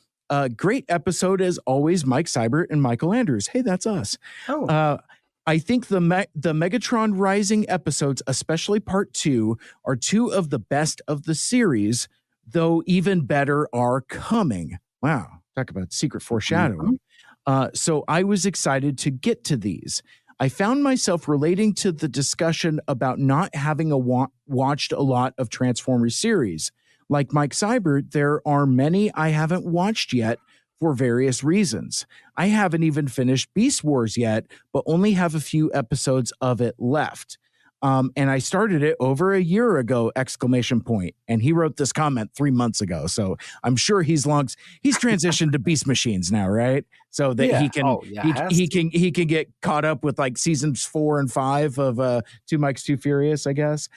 great episode as always, Mike Seibert and Michael Andrews. Hey, that's us. I think the Megatron Rising episodes, especially part 2, are 2 of the best of the series, though even better are coming. Wow. Talk about secret foreshadowing. So I was excited to get to these. I found myself relating to the discussion about not having watched a lot of Transformers series. Like Mike Seibert, there are many I haven't watched yet for various reasons. I haven't even finished Beast Wars yet, but only have a few episodes of it left. And I started it over a year ago, ! And he wrote this comment 3 months ago. So I'm sure he's transitioned to Beast Machines now, right? So that he can get caught up with like seasons 4 and 5 of Two Mikes Too Furious, I guess.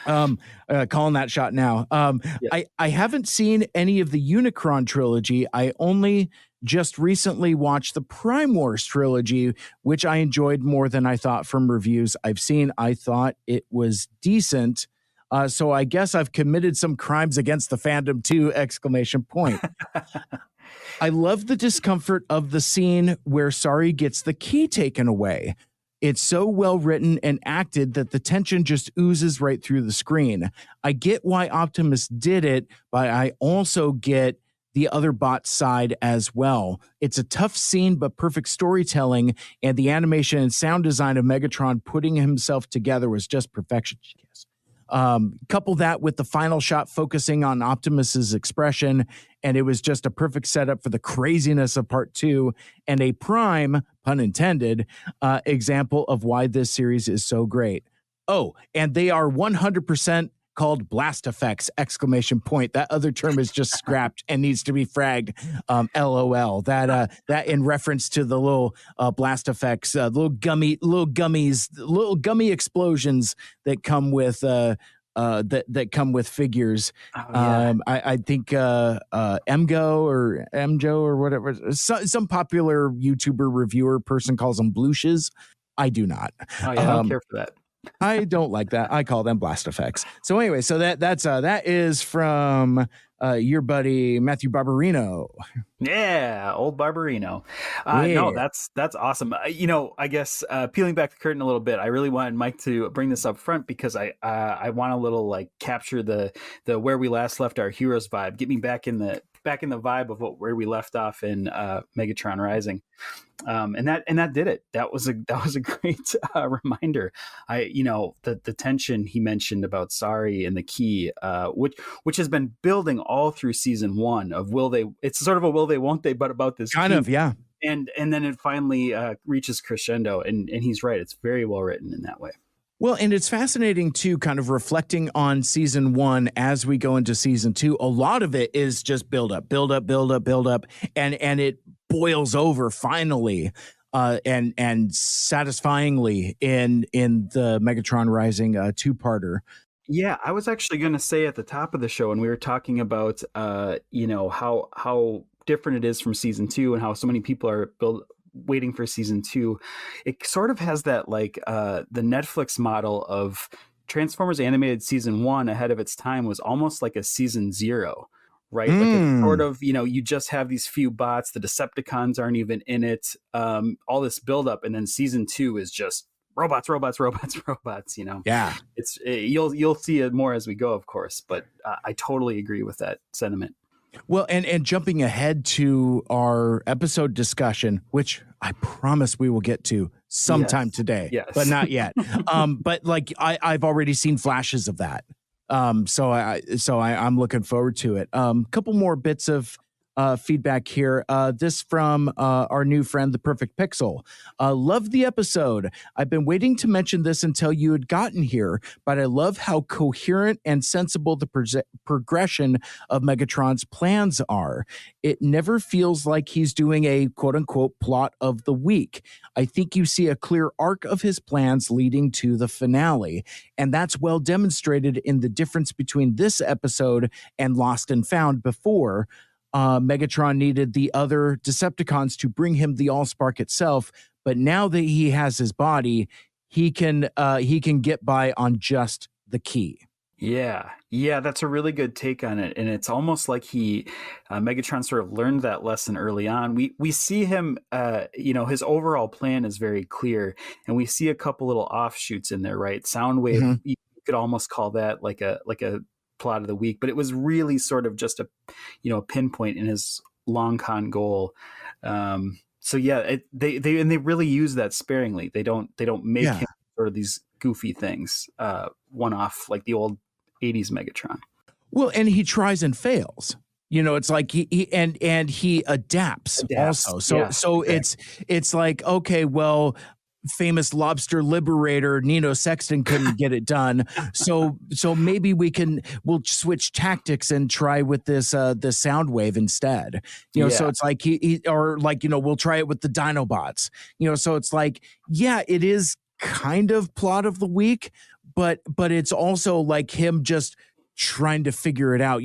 Calling that shot now. I haven't seen any of the Unicron trilogy. I only just recently watched the Prime Wars trilogy, which I enjoyed more than I thought from reviews I've seen. I thought it was decent. So I guess I've committed some crimes against the fandom too, ! I love the discomfort of the scene where Sari gets the key taken away. It's so well written and acted that the tension just oozes right through the screen. I get why Optimus did it, but I also get the other bot's side as well. It's a tough scene, but perfect storytelling, and the animation and sound design of Megatron putting himself together was just perfection. Couple that with the final shot focusing on Optimus's expression, and it was just a perfect setup for the craziness of part 2 and a prime, pun intended, example of why this series is so great. Oh, and they are 100% called blast effects! That other term is just scrapped and needs to be fragged. LOL. That in reference to the little blast effects, little gummy explosions that come with that come with figures. Oh, yeah. I think Emjo or whatever, some popular YouTuber reviewer person calls them blooshes. I do not. Oh yeah, I don't care for that. I don't like that. I call them blast effects. So anyway, so that is from your buddy Matthew Barbarino. Yeah, old Barbarino. Yeah. No, that's awesome. I guess peeling back the curtain a little bit, I really wanted Mike to bring this up front because I want a little like capture the where we last left our heroes vibe, get me back in the vibe of where we left off in Megatron Rising. And that did it. That was a great reminder. The tension he mentioned about Sari and the key, which has been building all through season 1 of it's sort of a will they won't they, but about this kind key. of, yeah. And then it finally reaches crescendo, and he's right. It's very well written in that way. Well, and it's fascinating too, kind of reflecting on season 1 as we go into season 2. A lot of it is just build up, and it boils over finally, and satisfyingly in the Megatron Rising 2-parter. Yeah, I was actually going to say at the top of the show, and we were talking about how different it is from season 2 and how so many people are waiting for season 2. It sort of has that like the Netflix model of Transformers animated season 1 ahead of its time was almost like a season 0, right? Like it's sort of, you just have these few bots, the Decepticons aren't even in it, all this buildup, and then season 2 is just robots. Yeah, it's you'll see it more as we go, of course, but I totally agree with that sentiment. Well, and jumping ahead to our episode discussion, which I promise we will get to sometime today, but not yet. But like I've already seen flashes of that. So I'm looking forward to it. Couple more bits of feedback here. This from our new friend, The Perfect Pixel. Love the episode. I've been waiting to mention this until you had gotten here, but I love how coherent and sensible the progression of Megatron's plans are. It never feels like he's doing a quote-unquote plot of the week. I think you see a clear arc of his plans leading to the finale, and that's well demonstrated in the difference between this episode and Lost and Found before. Megatron needed the other Decepticons to bring him the Allspark itself, but now that he has his body, he can get by on just the key. Yeah, that's a really good take on it, and it's almost like Megatron sort of learned that lesson early on. We see him, his overall plan is very clear, and we see a couple little offshoots in there, right? Soundwave, Mm-hmm. You could almost call that like a plot of the week, but it was really sort of just a pinpoint in his long con goal. So yeah, they really use that sparingly. They don't make him sort of these goofy things, one off like the old 80s Megatron. Well, and he tries and fails. It's like he adapts also. So exactly. It's like, okay, well, famous lobster liberator Nino Sexton couldn't get it done, so maybe we'll switch tactics and try with this Soundwave instead. So it's like we'll try it with the Dinobots. So it's like, yeah, it is kind of plot of the week, but it's also like him just trying to figure it out.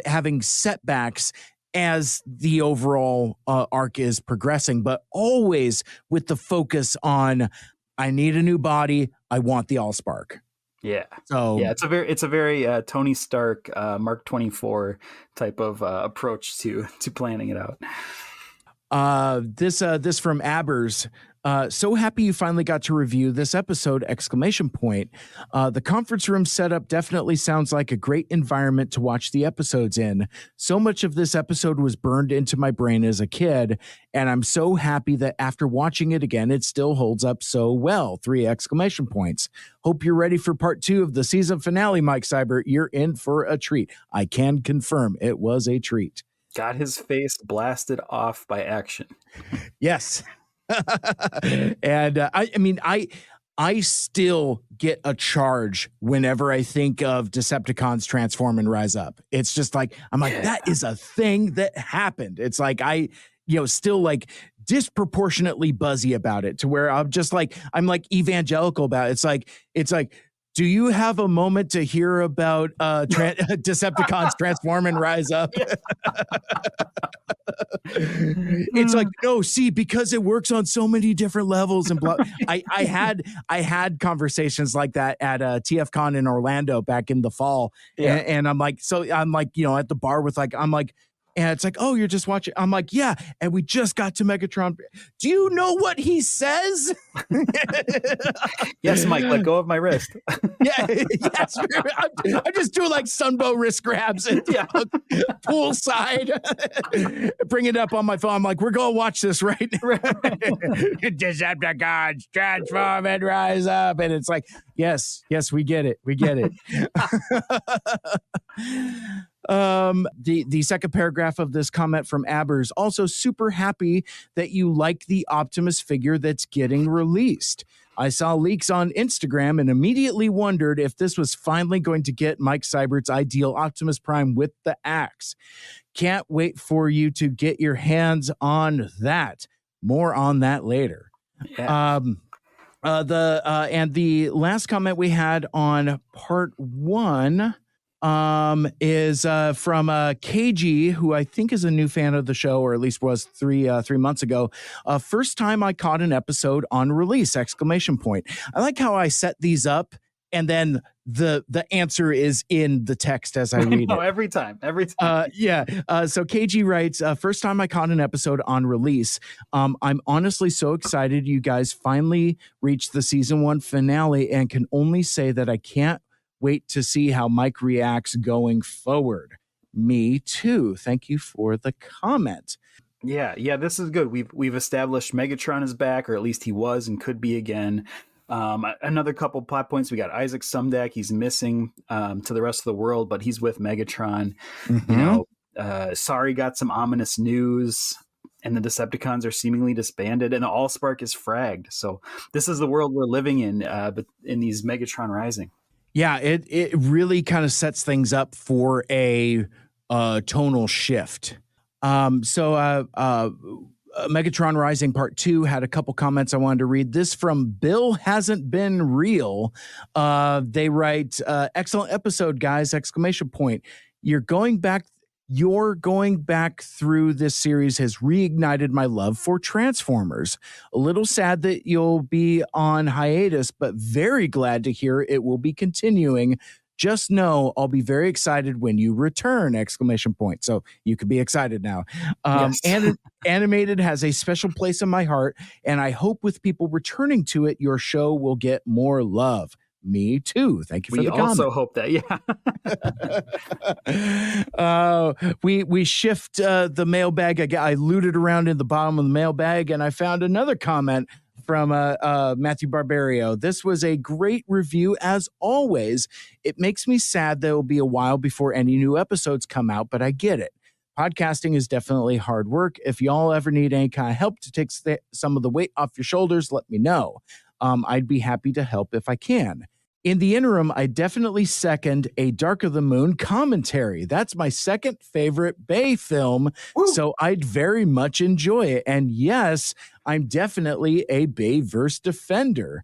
Having setbacks as the overall arc is progressing, but always with the focus on, I need a new body. I want the Allspark. Yeah. So yeah, it's a very Tony Stark, Mark 24 type of approach to planning it out. This from Abbers. So happy you finally got to review this episode! ! The conference room setup definitely sounds like a great environment to watch the episodes in. So much of this episode was burned into my brain as a kid, and I'm so happy that after watching it again, it still holds up so well! 3! Hope you're ready for part 2 of the season finale, Mike Seibert. You're in for a treat. I can confirm it was a treat. Got his face blasted off by action. Yes. And I still get a charge whenever I think of Decepticons transform and rise up. It's just like, I'm like, that is a thing that happened. It's like, still like disproportionately buzzy about it, to where I'm like evangelical about it. It's like, do you have a moment to hear about Decepticons transform and rise up? It's like, no, see, because it works on so many different levels and blah. I had conversations like that at TFCon in Orlando back in the fall. Yeah. And I'm like, at the bar with and it's like, oh, you're just watching. I'm like, yeah. And we just got to Megatron. Do you know what he says? Yes, Mike, let go of my wrist. Yeah, yes. I'm just doing like sunbow wrist grabs and poolside. Bring it up on my phone. I'm like, we're going to watch this right now. Decepticons transform and rise up. And it's like, yes, we get it. We get it. The second paragraph of this comment from Abbers, also super happy that you like the Optimus figure that's getting released. I saw leaks on Instagram and immediately wondered if this was finally going to get Mike Seibert's ideal Optimus Prime with the axe. Can't wait for you to get your hands on that. More on that later. Yeah. The last comment we had on part 1 is from KG, who I think is a new fan of the show, or at least was 3 months ago. First time I caught an episode on release! I like how I set these up, and then the answer is in the text as I read it. Every time. So KG writes, first time I caught an episode on release. I'm honestly so excited you guys finally reached the season 1 finale, and can only say that I can't wait to see how Mike reacts going forward. Me too. Thank you for the comment. Yeah, this is good. We've established Megatron is back, or at least he was and could be again. Another couple plot points. We got Isaac Sumdac. He's missing to the rest of the world, but he's with Megatron. Mm-hmm. Sorry got some ominous news, and the Decepticons are seemingly disbanded, and the Allspark is fragged. So this is the world we're living in, but in these Megatron Rising. Yeah, it really kind of sets things up for a tonal shift. Megatron Rising Part 2 had a couple comments I wanted to read. This from Bill Hasn't Been Real. They write, excellent episode, guys! ! Your going back through this series has reignited my love for Transformers. A little sad that you'll be on hiatus, but very glad to hear it will be continuing. Just know I'll be very excited when you return! So you could be excited now. Yes. And Animated has a special place in my heart, and I hope with people returning to it, your show will get more love. Me too. Thank you for the comment. We also hope that, we shift the mailbag. I looted around in the bottom of the mailbag, and I found another comment from Matthew Barbario. This was a great review, as always. It makes me sad that it will be a while before any new episodes come out, but I get it. Podcasting is definitely hard work. If y'all ever need any kind of help to take some of the weight off your shoulders, let me know. I'd be happy to help if I can. In the interim, I definitely second a Dark of the Moon commentary. That's my second favorite Bay film, so I'd very much enjoy it. And yes, I'm definitely a Bayverse defender.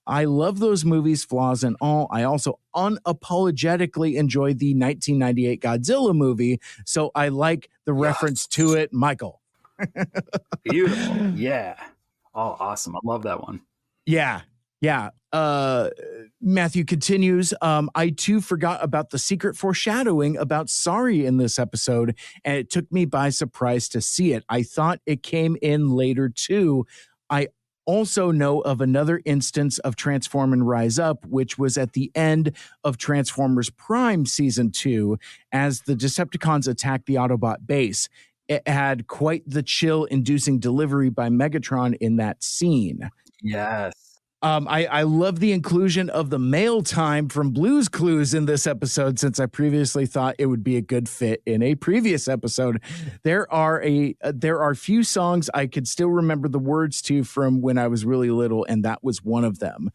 I love those movies, flaws and all. I also unapologetically enjoyed the 1998 Godzilla movie, so I like the reference to it, Michael. Beautiful. Yeah. Oh, awesome. I love that one. Yeah. Matthew continues, I too forgot about the secret foreshadowing about Sorry in this episode, and it took me by surprise to see it. I thought it came in later too. I also know of another instance of Transform and Rise Up, which was at the end of Transformers Prime Season 2, as the Decepticons attacked the Autobot base. It had quite the chill-inducing delivery by Megatron in that scene. Yes. I love the inclusion of the mail time from Blue's Clues in this episode, since I previously thought it would be a good fit in a previous episode. There are few songs I could still remember the words to from when I was really little, and that was one of them.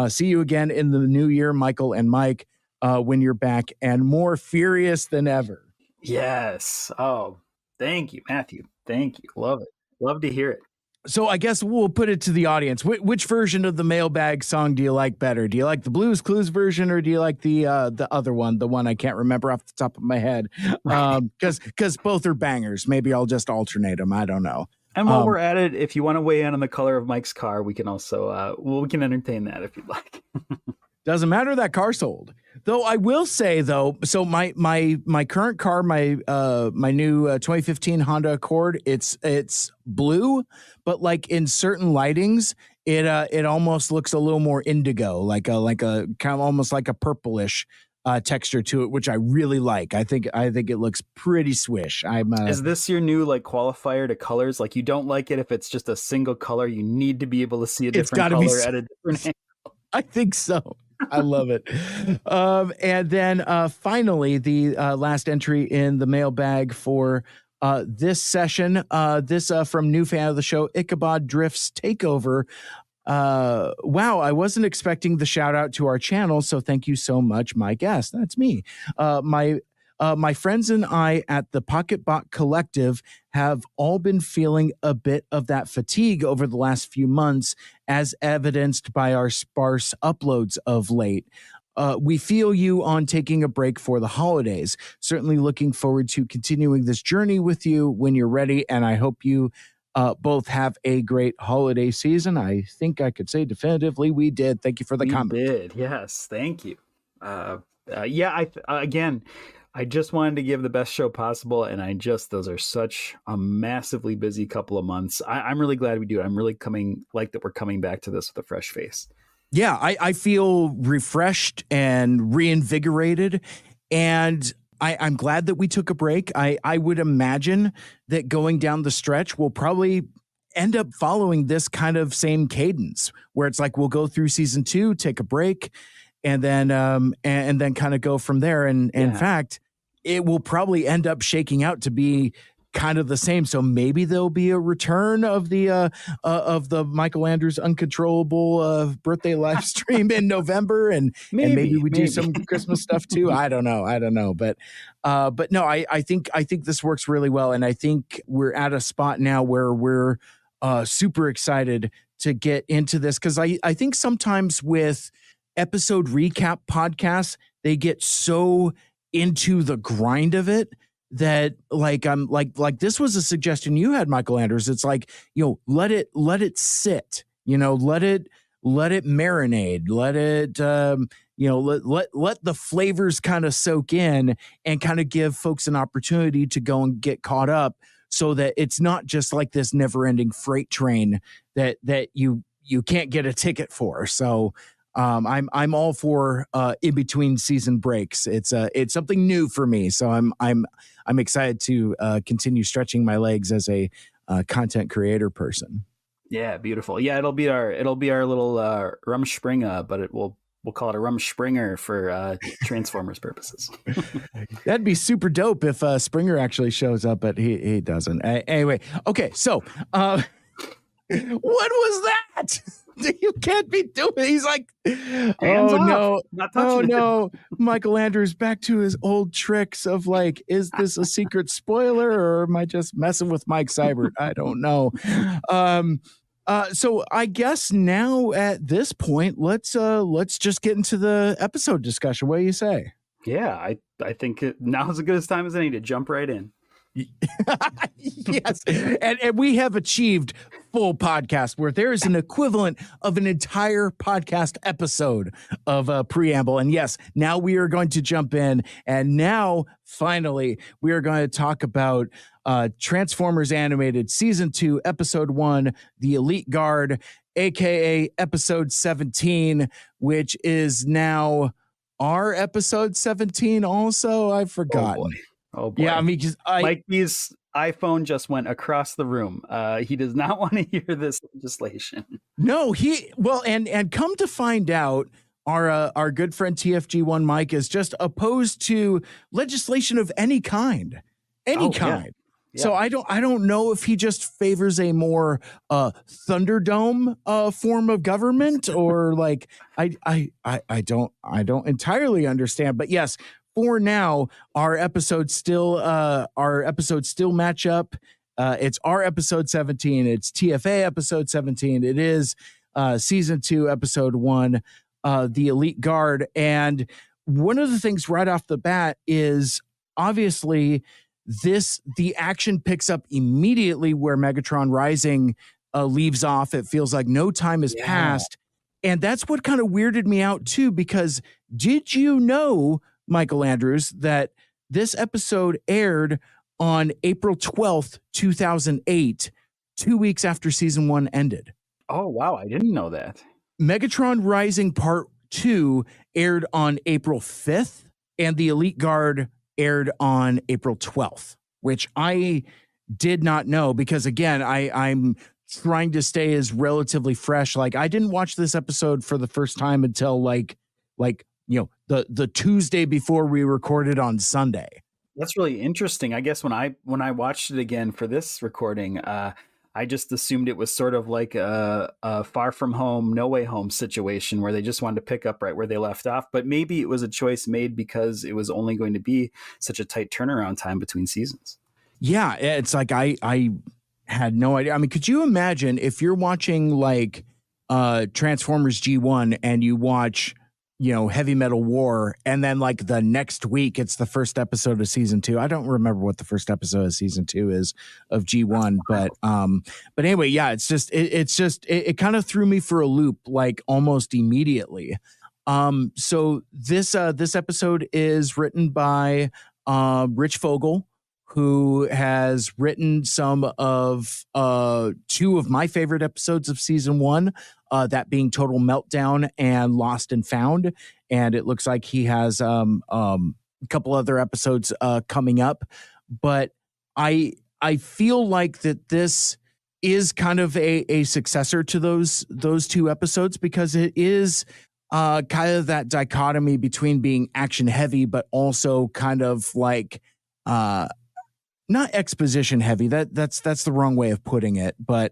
See you again in the new year, Michael and Mike, when you're back and more furious than ever. Yes. Oh, thank you, Matthew. Thank you. Love it. Love to hear it. So I guess we'll put it to the audience. Which version of the mailbag song do you like better? Do you like the Blues Clues version, or do you like the other one, the one I can't remember off the top of my head? Because both are bangers. Maybe I'll just alternate them. I don't know. And while we're at it, if you want to weigh in on the color of Mike's car, we can also we can entertain that if you'd like. Doesn't matter, that car sold. Though I will say though, so my current car, my new 2015 Honda Accord, it's blue, but like in certain lightings, it almost looks a little more indigo, like a kind of almost like a purplish texture to it, which I really like. I think it looks pretty swish. Is this your new like qualifier to colors? Like you don't like it if it's just a single color. You need to be able to see a different color at a different angle. I think so. I love it. And then finally, the last entry in the mailbag for this session, this from new fan of the show, Ichabod Drift's Takeover. Wow, I wasn't expecting the shout out to our channel, so thank you so much, my guest. That's me. My friends and I at the Pocketbot Collective have all been feeling a bit of that fatigue over the last few months, as evidenced by our sparse uploads of late. We feel you on taking a break for the holidays. Certainly looking forward to continuing this journey with you when you're ready, and I hope you both have a great holiday season. I think I could say definitively we did. Thank you for the comment. We did, yes. Thank you. I just wanted to give the best show possible, and those are such a massively busy couple of months. I'm really glad we do it. I'm really that we're coming back to this with a fresh face. Yeah, I feel refreshed and reinvigorated, and I'm glad that we took a break. I would imagine that going down the stretch, we'll probably end up following this kind of same cadence, where it's like we'll go through season 2, take a break, and then kind of go from there. And in fact, it will probably end up shaking out to be kind of the same. So maybe there'll be a return of the Michael Andrews Uncontrollable birthday live stream in November, and maybe we do some Christmas stuff too. I don't know, but no, I think this works really well, and I think we're at a spot now where we're super excited to get into this, because I think sometimes with episode recap podcasts, they get so into the grind of it that I'm like this was a suggestion you had, Michael Andrews. It's like, let it sit, let it marinate, let it let the flavors kind of soak in and kind of give folks an opportunity to go and get caught up, so that it's not just like this never-ending freight train that you can't get a ticket for. So I'm all for in between season breaks. It's something new for me, so I'm excited to continue stretching my legs as a content creator person. Yeah, beautiful. Yeah, it'll be our little Rumspringa, but we'll call it a Rumspringer for Transformers purposes. That'd be super dope if Springer actually shows up, but he doesn't. Anyway, okay, so what was that? You can't be doing it. He's like, hands off. No, not touching no. Michael Andrews back to his old tricks of like, is this a secret spoiler, or am I just messing with Mike Seibert? I don't know. So I guess now at this point, let's just get into the episode discussion. What do you say? Yeah, I think now is as good as time as any to jump right in. Yes, and we have achieved full podcast where there is an equivalent of an entire podcast episode of a preamble. And yes, now we are going to jump in, and now finally we are going to talk about Transformers Animated Season 2, Episode 1, The Elite Guard, aka Episode 17, which is now our Episode 17 also. I've forgotten. Oh boy. Yeah, I mean, Mikey's iPhone just went across the room. He does not want to hear this legislation. No, and come to find out, our good friend TFG1 Mike is just opposed to legislation of any kind. Any kind. Yeah. So I don't know if he just favors a more Thunderdome form of government, or like I don't entirely understand. But yes, for now, our episodes still match up. It's our episode 17. It's TFA episode 17. It is season 2, episode 1, The Elite Guard. And one of the things right off the bat is obviously the action picks up immediately where Megatron Rising leaves off. It feels like no time has passed. And that's what kind of weirded me out too, because did you know, Michael Andrews, that this episode aired on April 12th, 2008, 2 weeks after season 1 ended? Oh, wow. I didn't know that. Megatron Rising Part 2 aired on April 5th, and The Elite Guard aired on April 12th, which I did not know because, again, I'm trying to stay as relatively fresh. Like, I didn't watch this episode for the first time until like the Tuesday before we recorded on Sunday. That's really interesting. I guess when I watched it again for this recording, I just assumed it was sort of like a Far From Home, No Way Home situation where they just wanted to pick up right where they left off. But maybe it was a choice made because it was only going to be such a tight turnaround time between seasons. Yeah, it's like I had no idea. I mean, could you imagine if you're watching like Transformers G1 and you watch Heavy Metal War, and then like the next week it's the first episode of season 2. I don't remember what the first episode of season 2 is of G1, but anyway, yeah, it kind of threw me for a loop like almost immediately. So this episode is written by Rich Fogel, who has written some of 2 of my favorite episodes of season 1, that being Total Meltdown and Lost and Found. And it looks like he has a couple other episodes coming up. But I feel like that this is kind of a successor to those 2 episodes, because it is kind of that dichotomy between being action heavy, but also kind of like not exposition heavy. That's the wrong way of putting it. But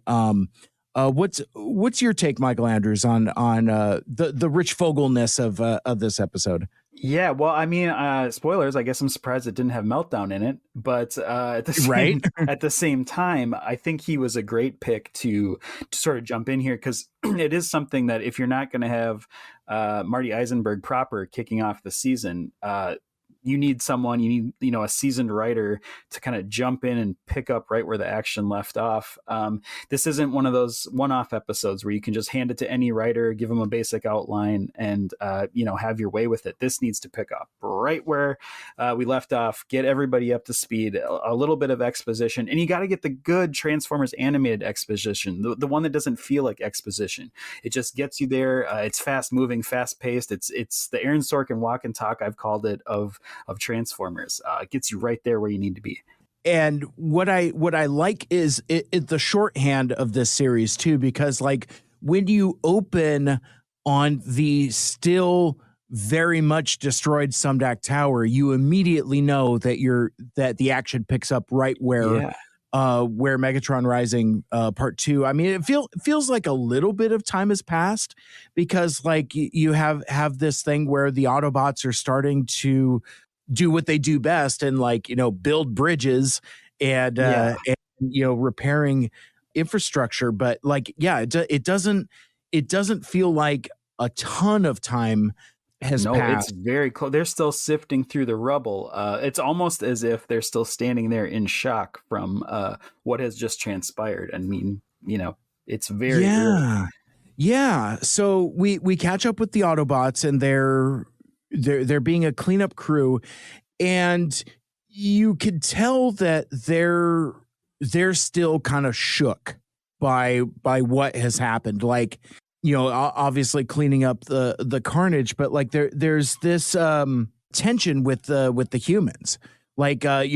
what's your take, Michael Andrews, on the Rich Fogelness of this episode? Yeah, well, I mean, spoilers. I guess I'm surprised it didn't have Meltdown in it, but at the same time, I think he was a great pick to sort of jump in here, because it is something that if you're not going to have Marty Eisenberg proper kicking off the season, you need a seasoned writer to kind of jump in and pick up right where the action left off. This isn't one of those one-off episodes where you can just hand it to any writer, give them a basic outline, and have your way with it. This needs to pick up right where we left off, get everybody up to speed, a little bit of exposition, and you got to get the good Transformers animated exposition, the one that doesn't feel like exposition. It just gets you there. It's fast-moving, fast-paced. It's the Aaron Sorkin walk and talk, I've called it, of Transformers. It gets you right there where you need to be. And what I like is the shorthand of this series too, because like when you open on the still very much destroyed Sumdac Tower, you immediately know that the action picks up right where Megatron Rising Part 2. I mean, it feels like a little bit of time has passed, because like you have this thing where the Autobots are starting to do what they do best and build bridges and repairing infrastructure, but like, yeah, it doesn't feel like a ton of time has passed. It's very close. They're still sifting through the rubble. It's almost as if they're still standing there in shock from what has just transpired. I mean, it's very early. Yeah. So we catch up with the Autobots, and they're being a cleanup crew, and you could tell that they're still kind of shook by what has happened. Like, obviously cleaning up the carnage, but like there's this tension with the humans. Like I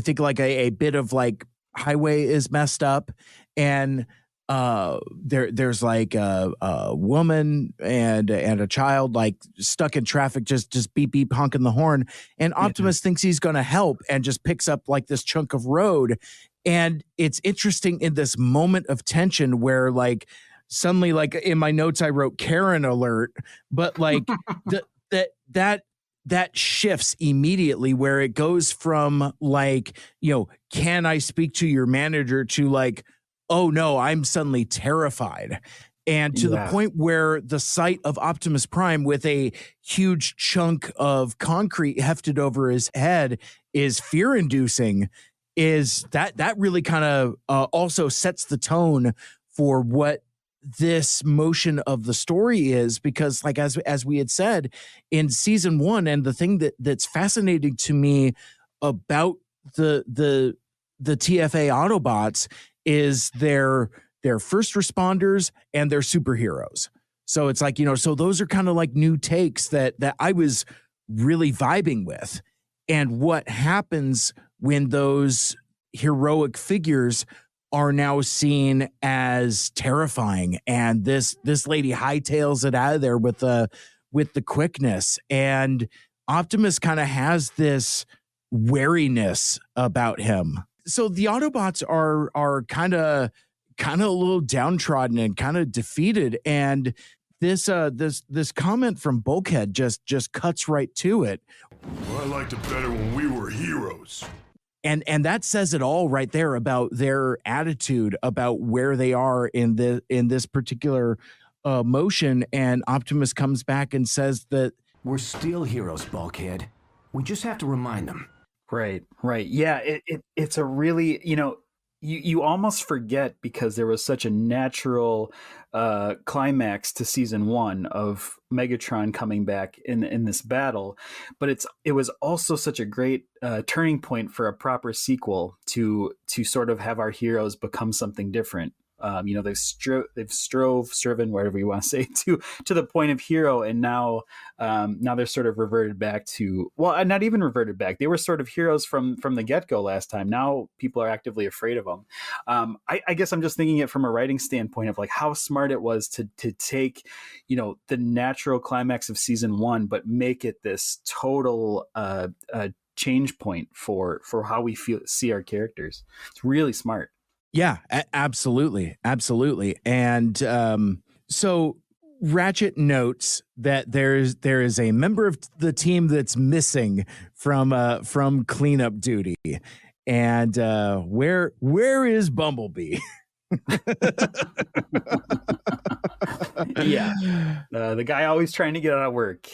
think like a bit of like highway is messed up, and there's like a woman and a child like stuck in traffic, just beep beep honking the horn, and Optimus thinks he's gonna help and just picks up like this chunk of road. And it's interesting in this moment of tension where like suddenly, like in my notes I wrote Karen alert, but like that shifts immediately, where it goes from like, can I speak to your manager, to like, oh no, I'm suddenly terrified. And to the point where the sight of Optimus Prime with a huge chunk of concrete hefted over his head is fear-inducing. Is that really kind of also sets the tone for what this motion of the story is, because like as we had said in season 1, and the thing that's fascinating to me about the TFA Autobots is their first responders and their superheroes. So it's like, so those are kind of like new takes that I was really vibing with. And what happens when those heroic figures are now seen as terrifying, and this lady hightails it out of there with the quickness, and Optimus kind of has this wariness about him. So the Autobots are kind of a little downtrodden and kind of defeated, and this comment from Bulkhead just cuts right to it. Well, I liked it better when we were heroes. And that says it all right there about their attitude, about where they are in this particular motion. And Optimus comes back and says that We're still heroes, Bulkhead. We just have to remind them. Right. Yeah, it's a really, you almost forget, because there was such a natural climax to season 1 of Megatron coming back in this battle, but it was also such a great turning point for a proper sequel to sort of have our heroes become something different. They've striven, whatever you want to say, to the point of hero, and now they're sort of reverted back to, well, not even reverted back. They were sort of heroes from the get-go last time. Now people are actively afraid of them. I guess I'm just thinking it from a writing standpoint of like how smart it was to take, the natural climax of season 1, but make it this total change point for how we see our characters. It's really smart. Yeah, absolutely. And so Ratchet notes that there is a member of the team that's missing from cleanup duty, and where is Bumblebee? The guy always trying to get out of work.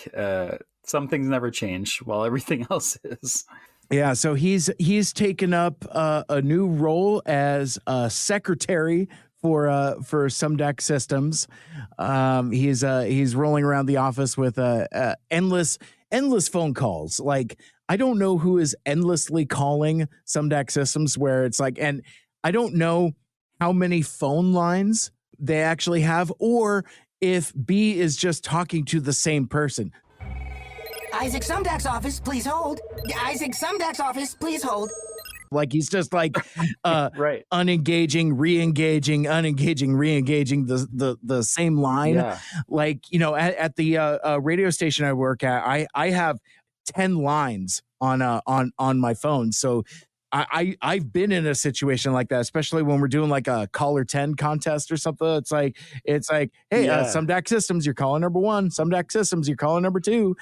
Some things never change, while everything else is. Yeah, so he's taken up a new role as a secretary for Sumdac Systems. He's rolling around the office with endless phone calls. Like, I don't know who is endlessly calling Sumdac Systems, where it's like, and I don't know how many phone lines they actually have, or if B is just talking to the same person. Isaac Sumdac's office, please hold. Isaac Sumdac's office, please hold. Like he's just like right. unengaging, re-engaging, unengaging, re-engaging the same line. Yeah. Like, at the radio station I work at, I have 10 lines on my phone. So I've been in a situation like that, especially when we're doing like a caller 10 contest or something. It's like, hey, some DAC systems, you're calling number 1. Some DAC systems, you're calling number 2.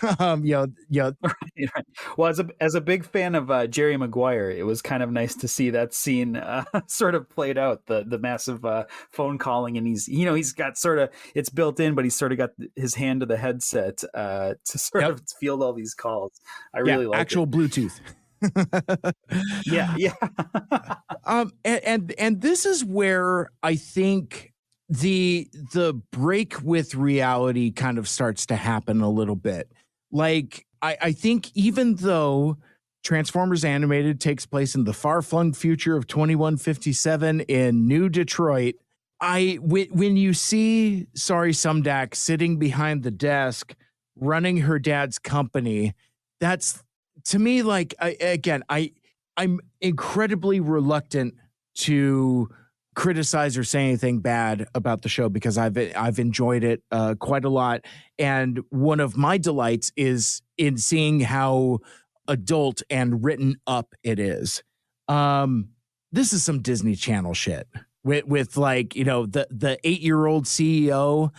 Right. Well, as a big fan of Jerry Maguire, it was kind of nice to see that scene sort of played out. The massive phone calling, and he's got sort of, it's built in, but he's sort of got his hand to the headset to sort of field all these calls. I really like actual it. Bluetooth. yeah. And this is where I think the break with reality kind of starts to happen a little bit. Like, I think even though Transformers Animated takes place in the far-flung future of 2157 in New Detroit, when you see Sorry Sumdac sitting behind the desk running her dad's company, that's, to me, like, I'm incredibly reluctant to criticize or say anything bad about the show because I've enjoyed it quite a lot, and one of my delights is in seeing how adult and written up it is. This is some Disney Channel shit with like, the 8-year-old CEO.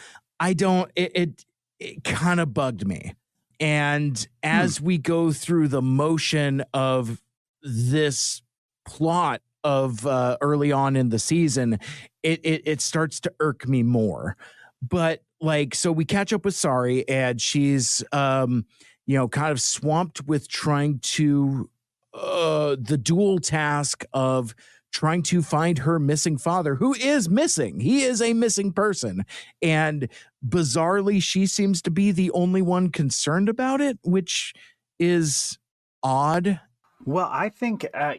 It kind of bugged me. And as we go through the motion of this plot of early on in the season, it starts to irk me more. But like, so we catch up with Sari, and she's kind of swamped with trying to the dual task of trying to find her missing father, who is missing. He is a missing person. And bizarrely, she seems to be the only one concerned about it, which is odd. Well, I think, I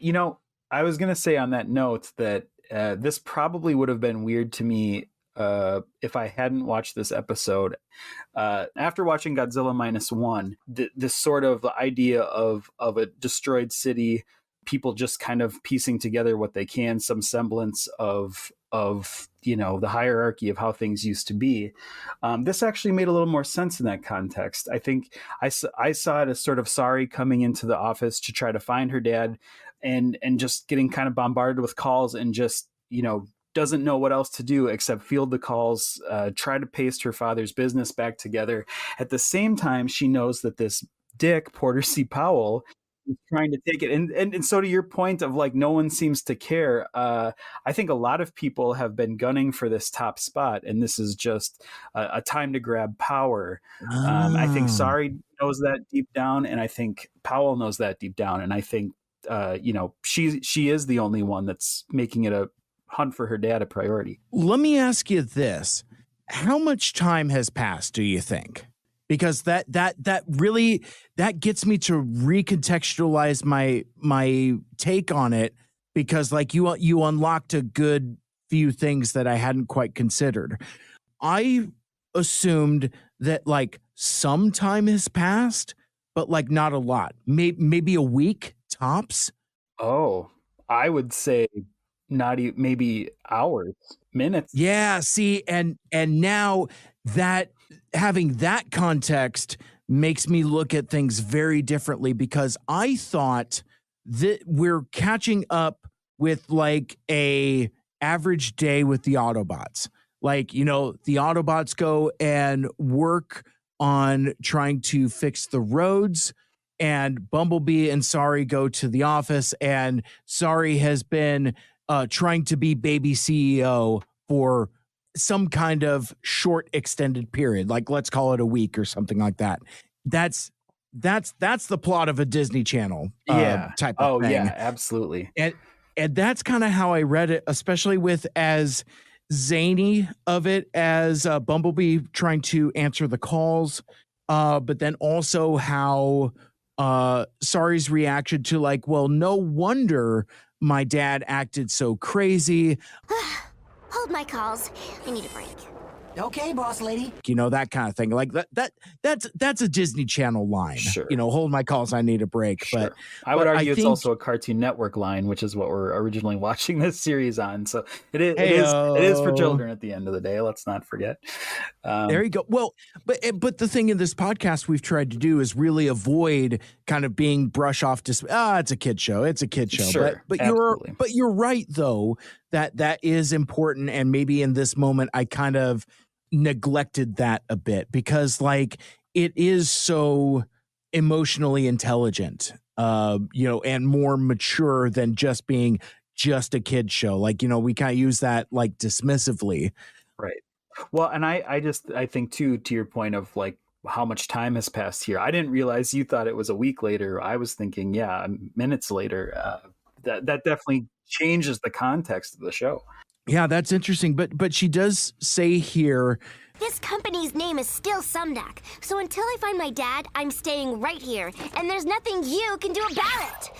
was going to say on that note that this probably would have been weird to me if I hadn't watched this episode. After watching Godzilla -1, this sort of idea of a destroyed city, people just kind of piecing together what they can, some semblance of the hierarchy of how things used to be. This actually made a little more sense in that context. I think I saw it as sort of Sari coming into the office to try to find her dad, and just getting kind of bombarded with calls, and just, doesn't know what else to do except field the calls, try to paste her father's business back together. At the same time, she knows that this dick, Porter C. Powell, is trying to take it. And so to your point of like, no one seems to care. I think a lot of people have been gunning for this top spot, and this is just a time to grab power. I think Sari knows that deep down, and I think Powell knows that deep down. And I think, she is the only one that's making it a hunt for her dad a priority. Let me ask you this. How much time has passed, do you think? Because that really gets me to recontextualize my take on it, because like you unlocked a good few things that I hadn't quite considered. I assumed that like some time has passed, but like not a lot. Maybe a week tops. Oh, I would say not even, maybe hours, minutes. Yeah, see, and now that having that context makes me look at things very differently, because I thought that we're catching up with like a average day with the Autobots. Like, the Autobots go and work on trying to fix the roads, and Bumblebee and Sari go to the office, and Sari has been trying to be baby CEO for some kind of short extended period, like let's call it a week or something like that. That's the plot of a Disney Channel type of thing. Yeah, absolutely. And that's kind of how I read it, especially with as zany of it as Bumblebee trying to answer the calls, but then also how Sari's reaction to like, well, no wonder my dad acted so crazy. Hold my calls. I need a break. Okay, boss lady. That kind of thing. Like that's a Disney Channel line. Sure. Hold my calls, I need a break. Sure. But I would argue it's think, also a Cartoon Network line, which is what we're originally watching this series on. So it is for children at the end of the day. Let's not forget. There you go. Well, but the thing in this podcast we've tried to do is really avoid kind of being brush off to it's a kid show. It's a kid show. Sure, but absolutely. you're right though that is important, and maybe in this moment I kind of neglected that a bit because like it is so emotionally intelligent, and more mature than just being just a kid show. Like, we kind of use that like dismissively. Right. Well, and I think too, to your point of like how much time has passed here. I didn't realize you thought it was a week later. I was thinking, minutes later. That definitely changes the context of the show. Yeah, that's interesting. But she does say here, this company's name is still Sumdac, so until I find my dad, I'm staying right here, and there's nothing you can do about it.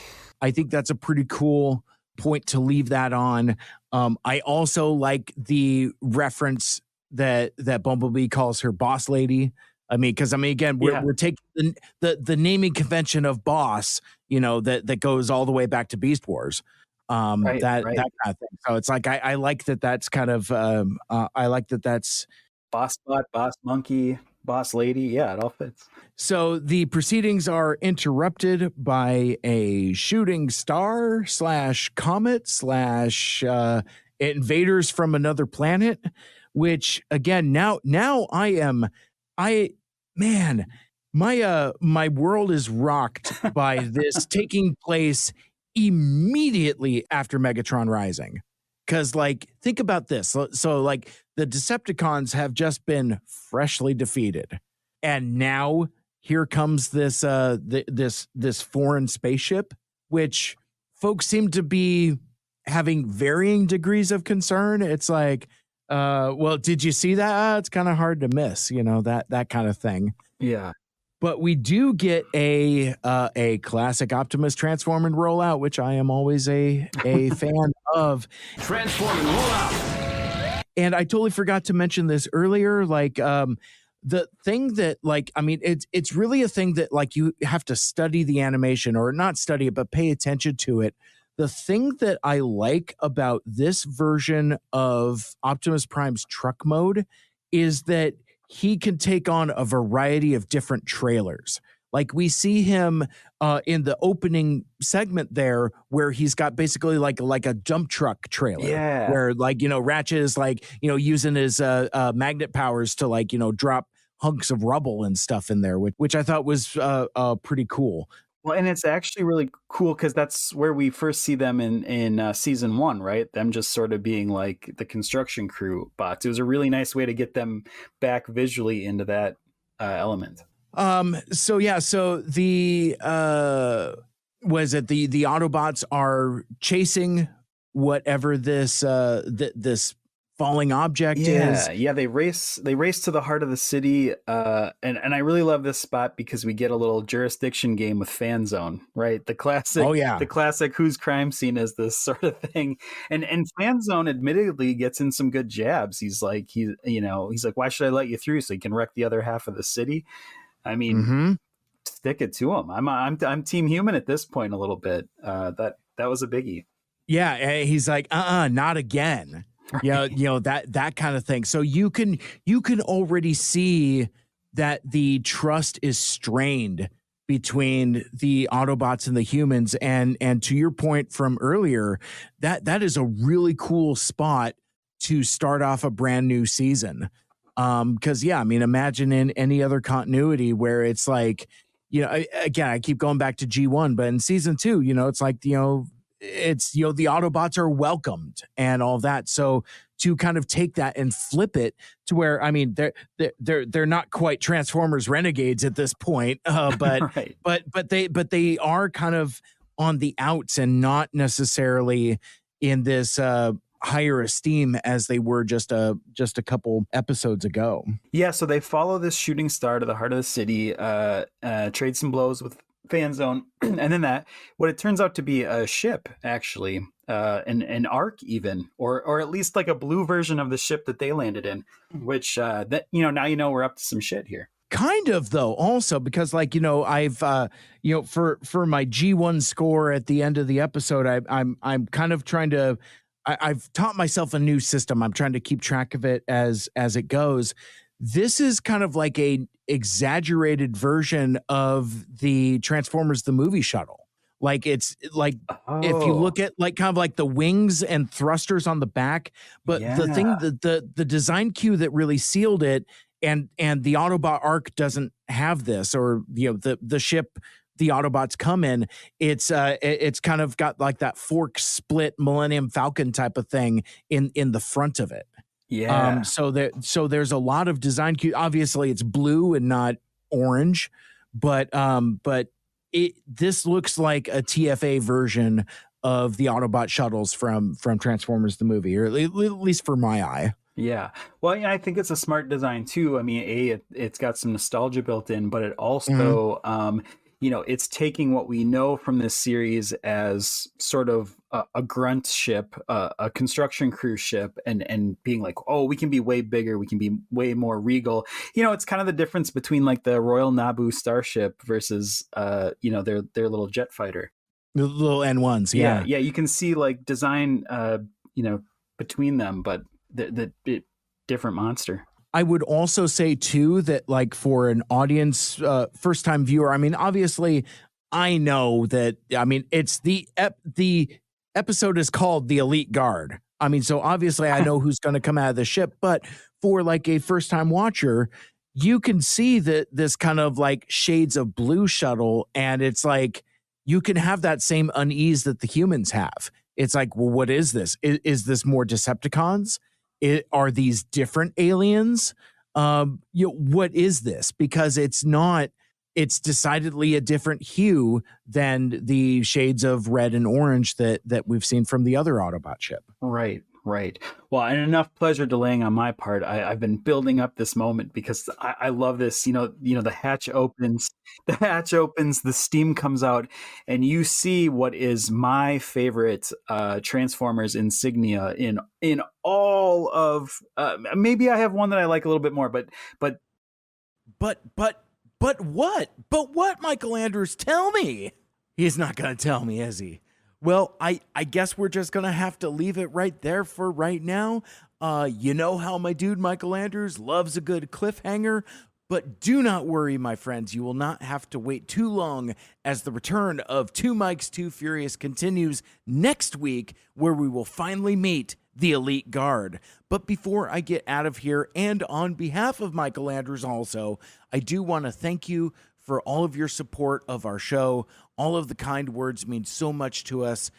I think that's a pretty cool point to leave that on. I also like the reference that Bumblebee calls her boss lady. Because again, we're taking the naming convention of boss, that goes all the way back to Beast Wars. That kind of thing. So it's like I like that. That's kind of I like that. That's boss bot, boss monkey, boss lady. Yeah, it all fits. So the proceedings are interrupted by a shooting star / comet / invaders from another planet. Which again, now my world is rocked by this taking place immediately after Megatron Rising. Because, like, think about this. So, like, the Decepticons have just been freshly defeated. And now here comes this this foreign spaceship, which folks seem to be having varying degrees of concern. It's like, well, did you see that? It's kind of hard to miss, that kind of thing. Yeah. But we do get a classic Optimus transform and rollout, which I am always a fan of. Transform and roll out. And I totally forgot to mention this earlier. Like, the thing that, like, it's really a thing that, like, you have to study the animation, or not study it, but pay attention to it. The thing that I like about this version of Optimus Prime's truck mode is that he can take on a variety of different trailers. Like, we see him in the opening segment there, where he's got basically like a dump truck trailer. Yeah. Where, like, Ratchet is like, using his magnet powers to, like, drop hunks of rubble and stuff in there, which I thought was pretty cool. Well, and it's actually really cool because that's where we first see them in season 1, right? Them just sort of being like the construction crew bots. It was a really nice way to get them back visually into that element. So the the Autobots are chasing whatever this this falling object is. Yeah, they race to the heart of the city, and I really love this spot because we get a little jurisdiction game with Fan Zone, right? The classic Who's Crime Scene is this sort of thing, and Fan Zone admittedly gets in some good jabs. He's like, why should I let you through so you can wreck the other half of the city? I mean, stick it to him. I'm Team Human at this point a little bit. That was a biggie. Yeah, he's like, not again. Right. That kind of thing. So you can already see that the trust is strained between the Autobots and the humans. And to your point from earlier, that is a really cool spot to start off a brand new season. Because imagine in any other continuity where it's like, again, I keep going back to G1, but in season 2, it's like, it's the Autobots are welcomed and all that. So to kind of take that and flip it to where, they're not quite Transformers renegades at this point, but right. but they are kind of on the outs and not necessarily in this higher esteem as they were just a couple episodes ago. Yeah, so they follow this shooting star to the heart of the city, trade some blows with Fan Zone, and then what it turns out to be a ship, actually, an arc even, or at least like a blue version of the ship that they landed in, which that now we're up to some shit here. Kind of, though, also because I've for my G1 score at the end of the episode, I'm kind of trying to I've taught myself a new system. I'm trying to keep track of it as it goes. This is kind of like a exaggerated version of the Transformers the movie shuttle. Like it's like if you look at like kind of like the wings and thrusters on the back, but the thing that the design cue that really sealed it. And the Autobot arc doesn't have this, or the ship the Autobots come in. It's kind of got like that fork split Millennium Falcon type of thing in the front of it. Yeah. So there's a lot of design cue. Obviously, it's blue and not orange, but this looks like a TFA version of the Autobot shuttles from Transformers the movie, or at least for my eye. Yeah. Well, I think it's a smart design too. I mean, it's got some nostalgia built in, but it also, it's taking what we know from this series as sort of a grunt ship, a construction crew ship, and being like, oh, we can be way bigger. We can be way more regal. It's kind of the difference between like the Royal Naboo starship versus, their little jet fighter. The little N1s. Yeah. Yeah. You can see like design, between them, but the different monster. I would also say too that like for an audience first time viewer, I mean, obviously I know that, I mean, it's the episode is called The Elite Guard. I mean, so obviously I know who's going to come out of the ship, but for like a first time watcher, you can see that this kind of like shades of blue shuttle, and it's like you can have that same unease that the humans have. It's like, well, what is this? Is this more Decepticons? Are these different aliens? What is this? Because it's decidedly a different hue than the shades of red and orange that we've seen from the other Autobot ship. Right. Well, and enough pleasure delaying on my part. I've been building up this moment because I love this. The hatch opens, the steam comes out, and you see what is my favorite Transformers insignia in all of. Maybe I have one that I like a little bit more, but what, Michael Andrews? Tell me. He's not going to tell me, is he? Well, I guess we're just going to have to leave it right there for right now. You know how my dude Michael Andrews loves a good cliffhanger, but do not worry, my friends. You will not have to wait too long as the return of Two Mikes, Two Furious continues next week, where we will finally meet the Elite Guard. But before I get out of here, and on behalf of Michael Andrews also, I do want to thank you for all of your support of our show. All of the kind words mean so much to us.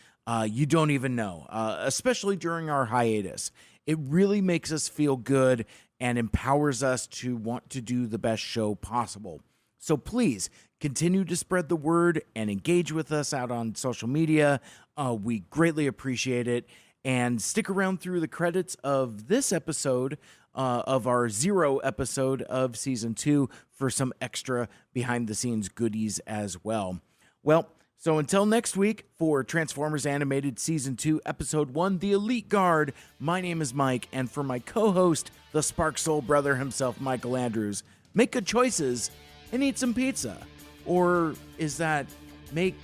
You don't even know, especially during our hiatus. It really makes us feel good and empowers us to want to do the best show possible. So please continue to spread the word and engage with us out on social media. We greatly appreciate it. And stick around through the credits of this episode of our 0 episode of season 2 for some extra behind the scenes goodies as well. Well, so until next week for Transformers Animated Season 2, Episode 1, The Elite Guard, my name is Mike, and for my co-host, the Spark Soul brother himself, Michael Andrews, make good choices and eat some pizza. Or is that make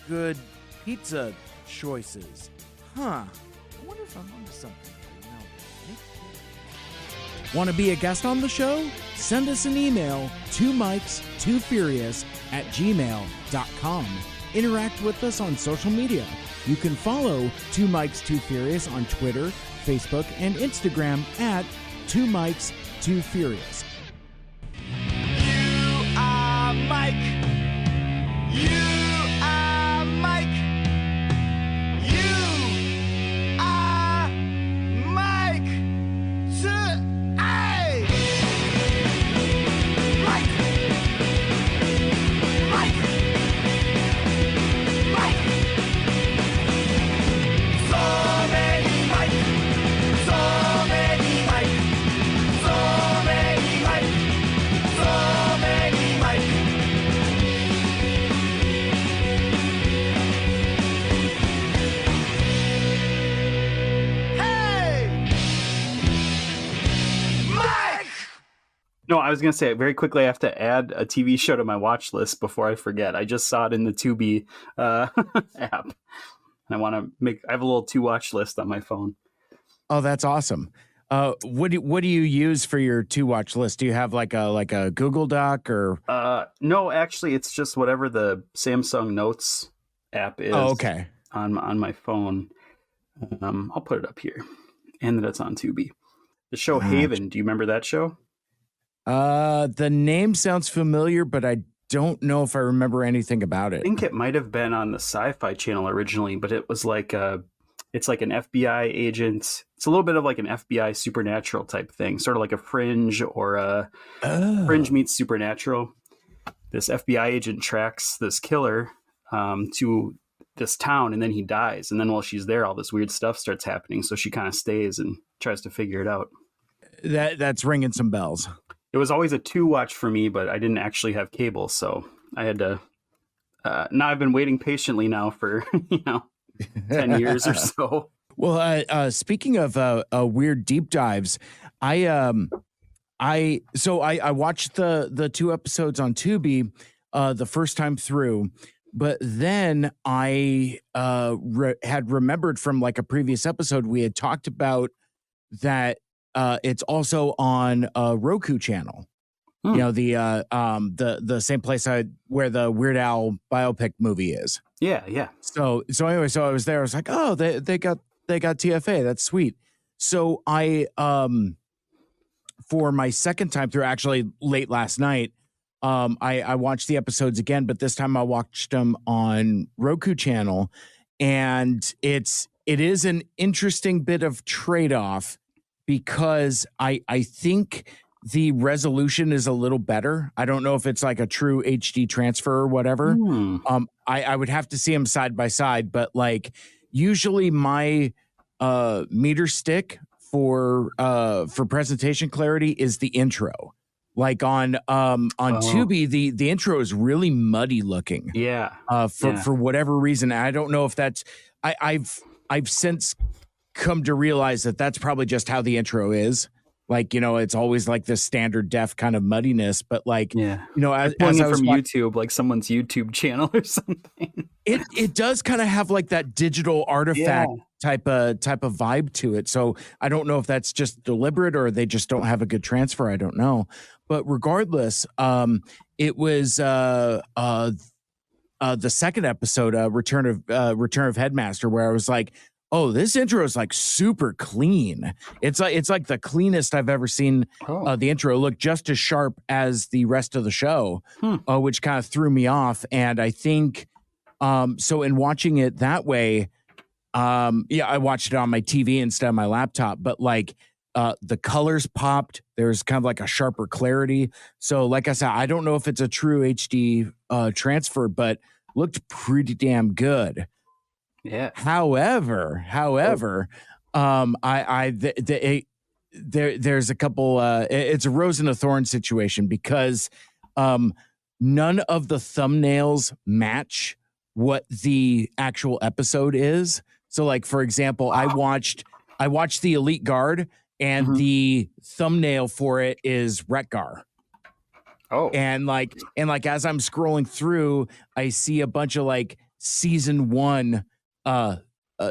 good pizza choices? I wonder if I'm onto something. Want to be a guest on the show? Send us an email, 2mikes2furious@gmail.com. Interact with us on social media. You can follow 2mikes2furious on Twitter, Facebook, and Instagram at 2mikes2furious. You are Mike. You are Mike. You are Mike. Mike. Mike. Mike. So many Mike. So many Mike. So many Mike. So many Mike. No, I was going to say very quickly, I have to add a TV show to my watch list before I forget. I just saw it in the Tubi app. And I have a little to watch list on my phone. Oh, that's awesome. What do you use for your to watch list? Do you have like a Google Doc or? No, actually, it's just whatever the Samsung Notes app is. Oh, okay. On my phone. I'll put it up here, and that it's on Tubi. The show Haven. Do you remember that show? The name sounds familiar, but I don't know if I remember anything about it. I think it might have been on the Sci-Fi Channel originally, but it was like it's like an FBI agent. It's a little bit of like an FBI Supernatural type thing, sort of like a Fringe or a Fringe meets Supernatural. This FBI agent tracks this killer to this town, and then he dies. And then while she's there, all this weird stuff starts happening. So she kind of stays and tries to figure it out. That's ringing some bells. It was always a 2-watch for me, but I didn't actually have cable, so I had to. Now I've been waiting patiently now for 10 years or so. Well, speaking of weird deep dives, I watched the 2 episodes on Tubi the first time through, but then I had remembered from like a previous episode we had talked about that. It's also on a Roku channel. You know, the same place where the Weird Al biopic movie is. Yeah. So anyway, I was there. I was like, oh, they got TFA. That's sweet. So I for my second time through, actually late last night, I watched the episodes again, but this time I watched them on Roku channel, and it is an interesting bit of trade-off. Because I think the resolution is a little better. I don't know if it's like a true HD transfer or whatever. I would have to see them side by side, but like usually my meter stick for presentation clarity is the intro. Like on Tubi, the intro is really muddy looking. Yeah. For whatever reason. I don't know if that's I've since come to realize that that's probably just how the intro is. Like, it's always like this standard def kind of muddiness, but like, as I was from YouTube, like someone's YouTube channel or something. It does kind of have like that digital artifact type of vibe to it. So I don't know if that's just deliberate or they just don't have a good transfer. I don't know. But regardless, it was the second episode, Return of Headmaster, where I was like, oh, this intro is like super clean. It's like the cleanest I've ever seen the intro look, just as sharp as the rest of the show, which kind of threw me off. And I think so in watching it that way, I watched it on my TV instead of my laptop, but like the colors popped. There's kind of like a sharper clarity. So like I said, I don't know if it's a true HD transfer, but looked pretty damn good. Yeah. However, there's a couple. It's a rose and a thorn situation because none of the thumbnails match what the actual episode is. So, like for example, I watched the Elite Guard, and the thumbnail for it is Retgar. Oh, and like as I'm scrolling through, I see a bunch of like season 1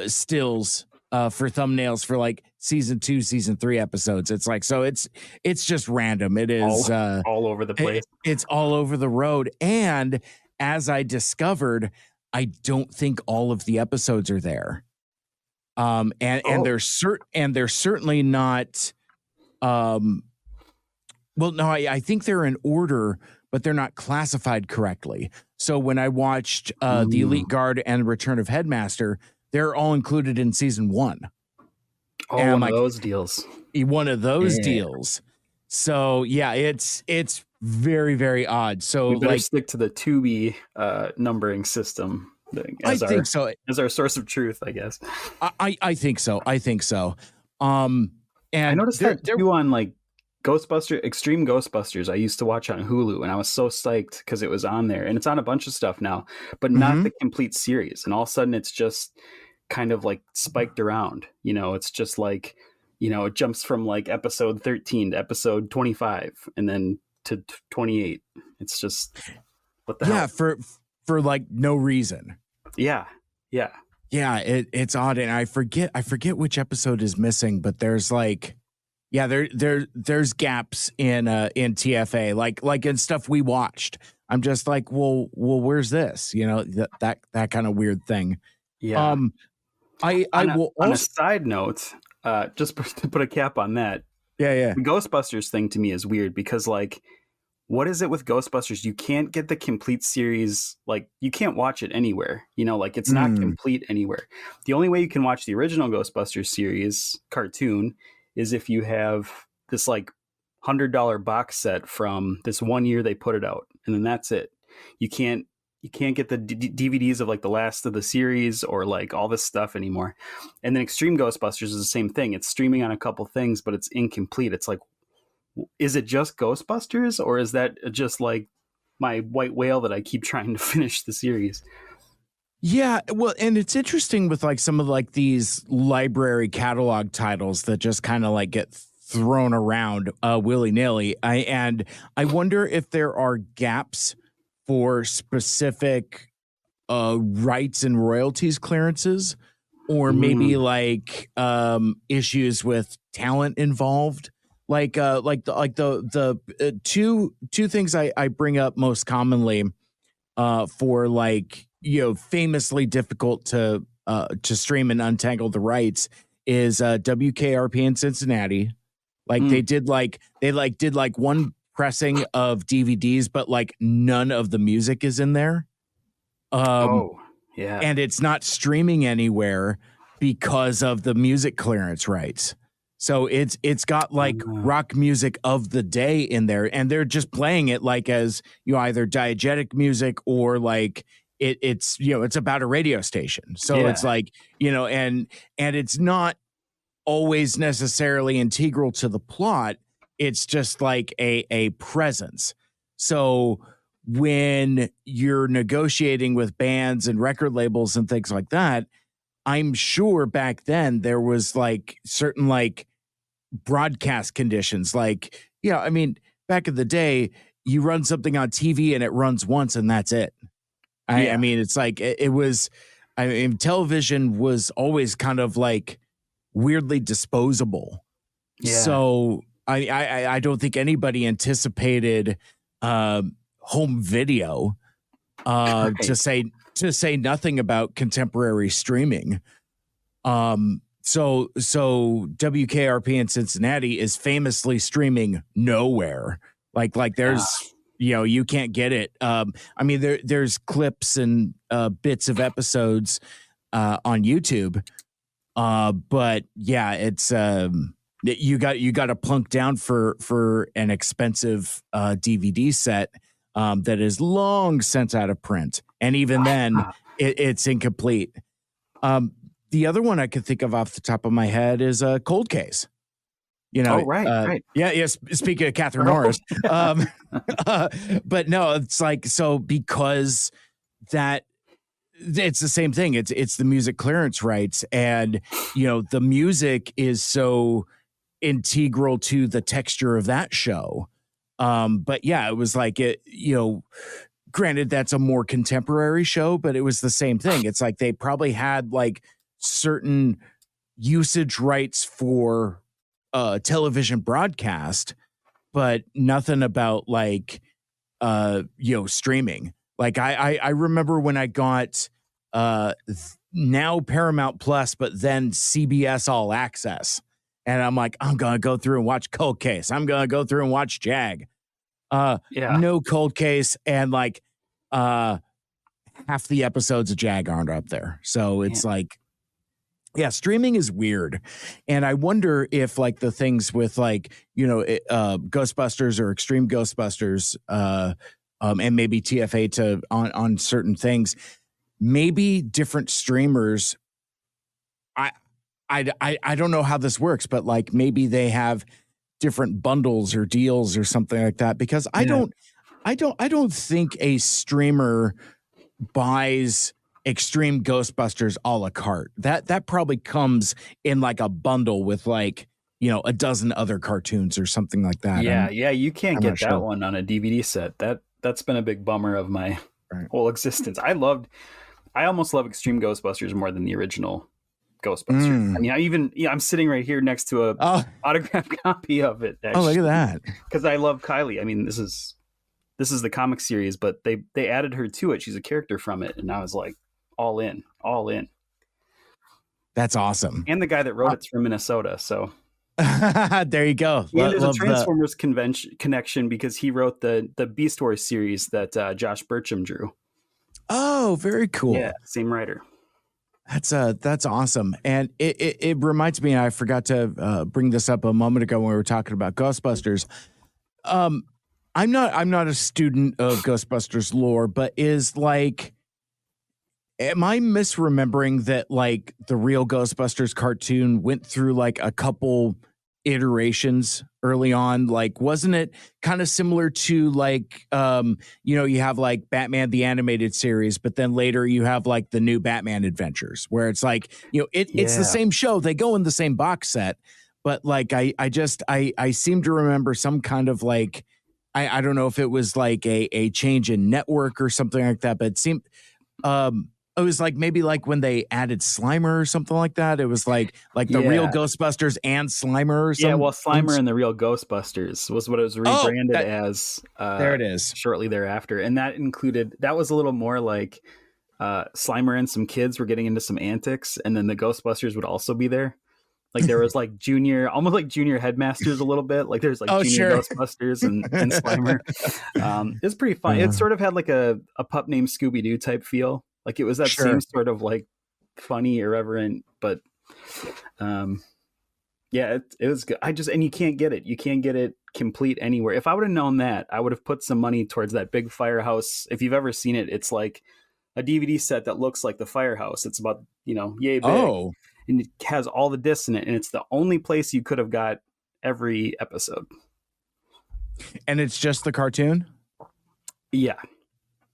stills for thumbnails for like season 2, season 3 episodes. It's like, so it's just random. It is all over the place. It's all over the road. And as I discovered, I don't think all of the episodes are there. And they're certainly not well, no, I think they're in order, but they're not classified correctly. So when I watched the Elite Guard and Return of Headmaster, they're all included in season 1. Oh, one of those deals. One of those deals. So yeah, it's very, very odd. So we better stick to the Tubi numbering system. I think so. As our source of truth, I guess. I think so. And I noticed that too on like Extreme Ghostbusters. I used to watch on Hulu, and I was so psyched because it was on there, and it's on a bunch of stuff now, but not the complete series. And all of a sudden, it's just kind of like spiked around. It's just like, it jumps from like episode 13 to episode 25 and then to 28. It's just, what the hell? For like no reason. Yeah. It's odd, and I forget which episode is missing, but there's like, there's gaps in TFA, like in stuff we watched. I'm just like, well, where's this? That kind of weird thing. Yeah. I will on a also, side note, just to put a cap on that. yeah. The Ghostbusters thing to me is weird because, like, what is it with Ghostbusters? You can't get the complete series. Like, you can't watch it anywhere. Like, it's not complete anywhere. The only way you can watch the original Ghostbusters series cartoon is if you have this like $100 box set from this one year they put it out, and then that's it. You can't get the DVDs of like the last of the series or like all this stuff anymore. And then Extreme Ghostbusters is the same thing. It's streaming on a couple things, but it's incomplete. It's like, is it just Ghostbusters, or is that just like my white whale that I keep trying to finish the series? Yeah, well, and it's interesting with like some of like these library catalog titles that just kind of like get thrown around willy-nilly. I wonder if there are gaps for specific rights and royalties clearances, or maybe like issues with talent involved. Like the two things I bring up most commonly for like, famously difficult to stream and untangle the rights is WKRP in Cincinnati. Like they did like one pressing of DVDs, but like none of the music is in there. And it's not streaming anywhere because of the music clearance rights. So it's got like rock music of the day in there, and they're just playing it like as either diegetic music or like it's about a radio station. So it's like, and it's not always necessarily integral to the plot. It's just like a presence. So when you're negotiating with bands and record labels and things like that, I'm sure back then there was like certain like broadcast conditions. Like, I mean, back in the day, you run something on TV and it runs once and that's it. I mean, it's like it was. I mean, television was always kind of like weirdly disposable. Yeah. So I don't think anybody anticipated home video to say nothing about contemporary streaming. So WKRP in Cincinnati is famously streaming nowhere. Like there's you can't get it. I mean there's clips and bits of episodes on YouTube. But yeah, it's you got to plunk down for an expensive DVD set that is long since out of print, and even then it's incomplete. The other one I could think of off the top of my head is a Cold Case. Right. Yeah. Speaking of Catherine Morris, but no, it's like, so because that it's the same thing. It's the music clearance rights, and the music is so integral to the texture of that show. But yeah, it was like granted that's a more contemporary show, but it was the same thing. It's like they probably had like certain usage rights for television broadcast, but nothing about like streaming. Like I remember when I got now Paramount Plus, but then CBS All Access, and I'm like, I'm gonna go through and watch Cold Case. I'm gonna go through and watch Jag. No Cold Case, and like half the episodes of Jag aren't up there. So it's like, yeah, streaming is weird. And I wonder if like the things with like, Ghostbusters or Extreme Ghostbusters, and maybe TFA on certain things, maybe different streamers. I don't know how this works, but like maybe they have different bundles or deals or something like that, because I don't think a streamer buys Extreme Ghostbusters a la carte. That probably comes in like a bundle with like, a dozen other cartoons or something like that. Yeah, you can't I'm get not that sure. one on a DVD set. That's been a big bummer of my whole existence. I almost love Extreme Ghostbusters more than the original Ghostbusters. I mean, I'm sitting right here next to a autographed copy of it. Oh, look at that. Because I love Kylie. I mean, this is the comic series, but they added her to it. She's a character from it, and I was like, all in. That's awesome. And the guy that wrote it's from Minnesota, so there you go. And there's a Transformers connection because he wrote the Beast Wars series that Josh Burcham drew. Oh, very cool. Yeah, same writer. That's awesome. And it reminds me, I forgot to bring this up a moment ago when we were talking about Ghostbusters. I'm not a student of Ghostbusters lore, but am I misremembering that like the real Ghostbusters cartoon went through like a couple iterations early on? Like, wasn't it kind of similar to like, you have like Batman, the animated series, but then later you have like the new Batman Adventures where it's like, it's the same show. They go in the same box set, but like, I seem to remember some kind of like, I don't know if it was like a change in network or something like that, but it seemed, it was like maybe like when they added Slimer or something like that. It was like the real Ghostbusters and Slimer or something. Yeah, well, Slimer and the real Ghostbusters was what it was rebranded as. There it is. Shortly thereafter. And that was a little more like Slimer and some kids were getting into some antics, and then the Ghostbusters would also be there. Like there was like almost like junior headmasters a little bit. Like there's like junior Ghostbusters and Slimer. It's pretty fun. It sort of had like a pup named Scooby-Doo type feel. Like it was that same sort of like funny, irreverent, but it was good. And you can't get it. You can't get it complete anywhere. If I would have known that, I would have put some money towards that big Firehouse. If you've ever seen it, it's like a DVD set that looks like the Firehouse. It's about, yay big. Oh. And it has all the discs in it. And it's the only place you could have got every episode. And it's just the cartoon? Yeah.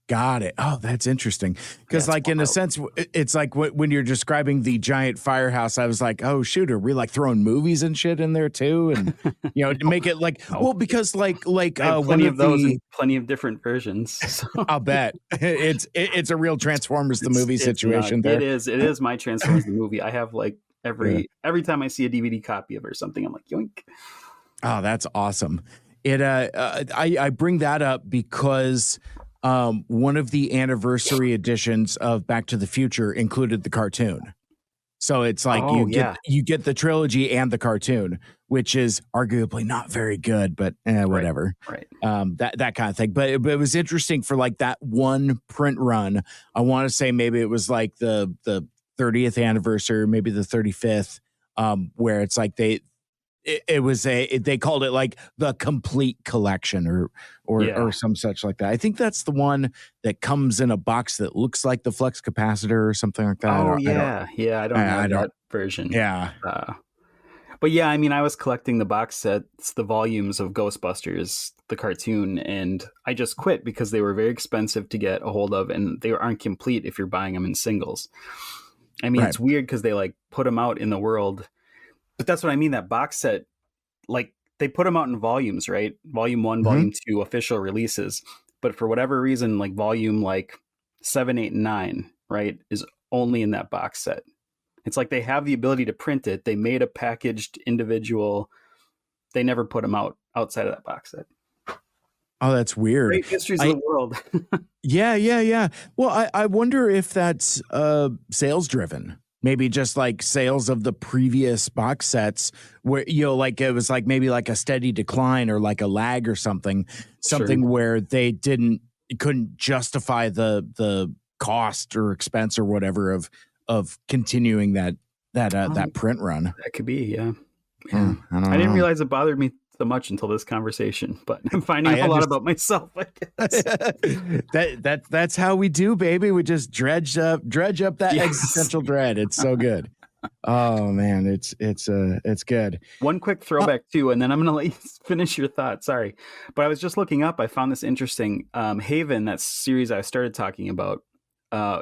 Got it. Oh, that's interesting. Because like in a sense, it's like when you're describing the giant Firehouse, I was like, oh, shoot, are we like throwing movies and shit in there too? And, to make it like, well, because like plenty of those and plenty of different versions. So. I'll bet it's a real Transformers the movie situation there. It is my Transformers the movie. I have like every time I see a DVD copy of it or something, I'm like, yoink. Oh, that's awesome. I bring that up because one of the anniversary editions of Back to the Future included the cartoon. So it's like you get the trilogy and the cartoon, which is arguably not very good, but whatever. Right. That kind of thing. But it was interesting for like that one print run. I want to say maybe it was like the 30th anniversary, maybe the 35th, where it's like they called it like the complete collection or some such like that. I think that's the one that comes in a box that looks like the flux capacitor or something like that. I don't know that version. Yeah. But yeah, I mean, I was collecting the box sets, the volumes of Ghostbusters, the cartoon, and I just quit because they were very expensive to get a hold of, and they aren't complete if you're buying them in singles. I mean, It's weird because they like put them out in the world. But that's what I mean. That box set, like they put them out in volumes, right? Volume 1, Volume 2, official releases. But for whatever reason, like volume like 7, 8, and 9, right, is only in that box set. It's like they have the ability to print it. They made a packaged individual. They never put them out outside of that box set. Oh, that's weird. Great histories of the world. Yeah. Well, I wonder if that's sales driven. Maybe just like sales of the previous box sets where, like it was like maybe like a steady decline or like a lag or something where they couldn't justify the cost or expense or whatever of continuing that print run. That could be, yeah. I didn't realize it bothered me so much until this conversation, but I'm finding a lot about myself, I guess. That's how we do, baby. We just dredge up that existential dread. It's so good. Oh man, it's good. One quick throwback too, and then I'm gonna let you finish your thought. Sorry, but I was just looking up. I found this interesting. Haven, that series I started talking about,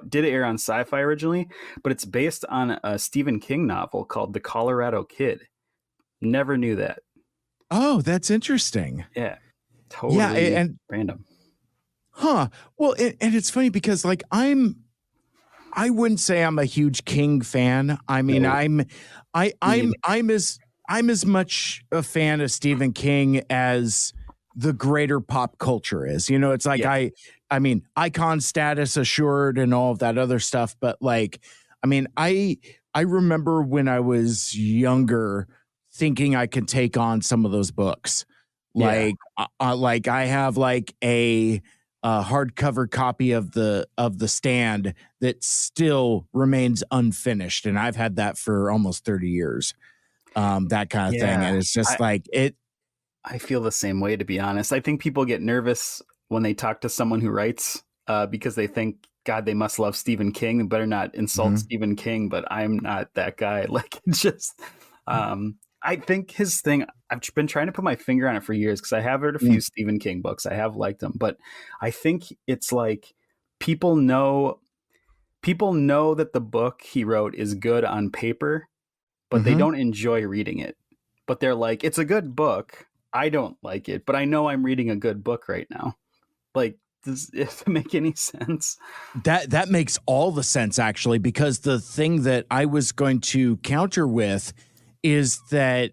did air on Sci-Fi originally, but it's based on a Stephen King novel called The Colorado Kid. Never knew that. Oh, that's interesting. Yeah. Totally and random. Huh. Well, and it's funny because like I wouldn't say I'm a huge King fan. I mean, No. I'm as much a fan of Stephen King as the greater pop culture is. You know, it's like I mean, icon status assured and all of that other stuff, but like I mean, I remember when I was younger thinking I could take on some of those books. Like like I have like a hardcover copy of the Stand that still remains unfinished, and I've had that for almost 30 years. That kind of thing, and it's just like it. I feel the same way, to be honest. I think people get nervous when they talk to someone who writes because they think, God, they must love Stephen King. They better not insult Stephen King, but I'm not that guy. Like, it's just, I think his thing, I've been trying to put my finger on it for years because I have read a few Stephen King books. I have liked them, but I think it's like people know that the book he wrote is good on paper, but they don't enjoy reading it. But they're like, it's a good book. I don't like it, but I know I'm reading a good book right now. Like, does it make any sense? That makes all the sense, actually, because the thing that I was going to counter with is that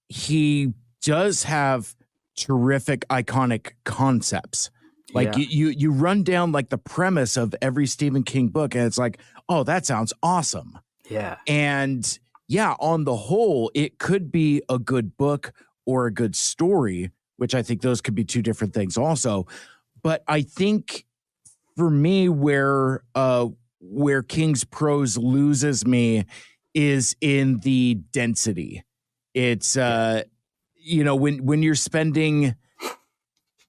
he does have terrific, iconic concepts. Like you run down like the premise of every Stephen King book, and it's like, oh, that sounds awesome. Yeah. And yeah, on the whole, it could be a good book or a good story, which I think those could be two different things also. But I think for me, where King's prose loses me is in the density. It's you know, when you're spending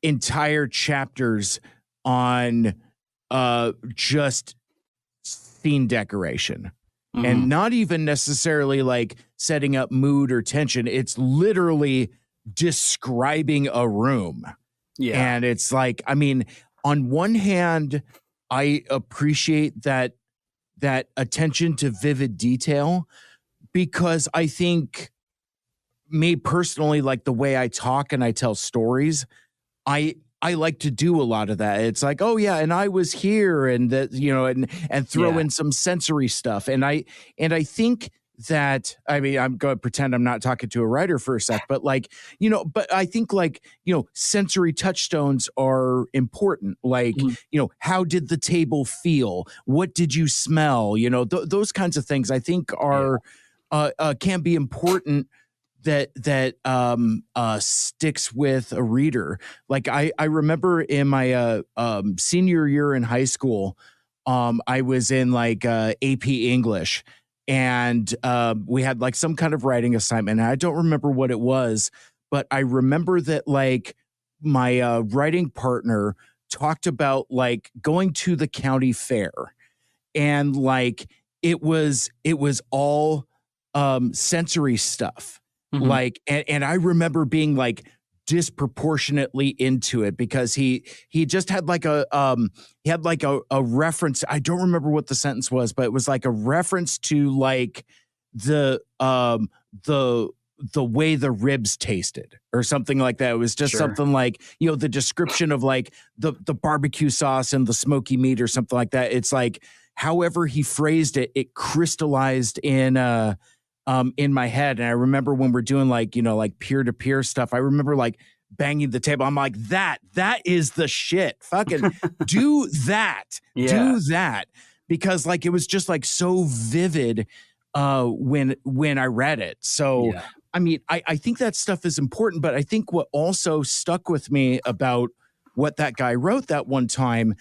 entire chapters on just scene decoration and not even necessarily like setting up mood or tension. It's literally describing a room. Yeah. And it's like, I mean, on one hand, I appreciate that attention to vivid detail, because I think me personally, like the way I talk and I tell stories, I like to do a lot of that. It's like, oh yeah, and I was here, and that, you know, and throw in some sensory stuff. And I think that, I mean, I'm going to pretend I'm not talking to a writer for a sec, but like, you know, but I think like, you know, sensory touchstones are important. Like, you know, how did the table feel? What did you smell? You know, those kinds of things I think are, can be important that sticks with a reader. Like I remember in my senior year in high school, I was in like AP English, and we had like some kind of writing assignment. And I don't remember what it was, but I remember that like my writing partner talked about like going to the county fair, and like it was all sensory stuff. Like, and I remember being like disproportionately into it because he just had like a reference. I don't remember what the sentence was, but it was like a reference to like the way the ribs tasted or something like that. It was just something like, you know, the description of like the barbecue sauce and the smoky meat or something like that. It's like, however he phrased it, it crystallized in my head. And I remember when we're doing like, you know, like peer-to-peer stuff, I remember like banging the table. I'm like, that is the shit. Fucking do that. Do that. Because like, it was just like so vivid when I read it. So, I mean, I think that stuff is important, but I think what also stuck with me about what that guy wrote that one time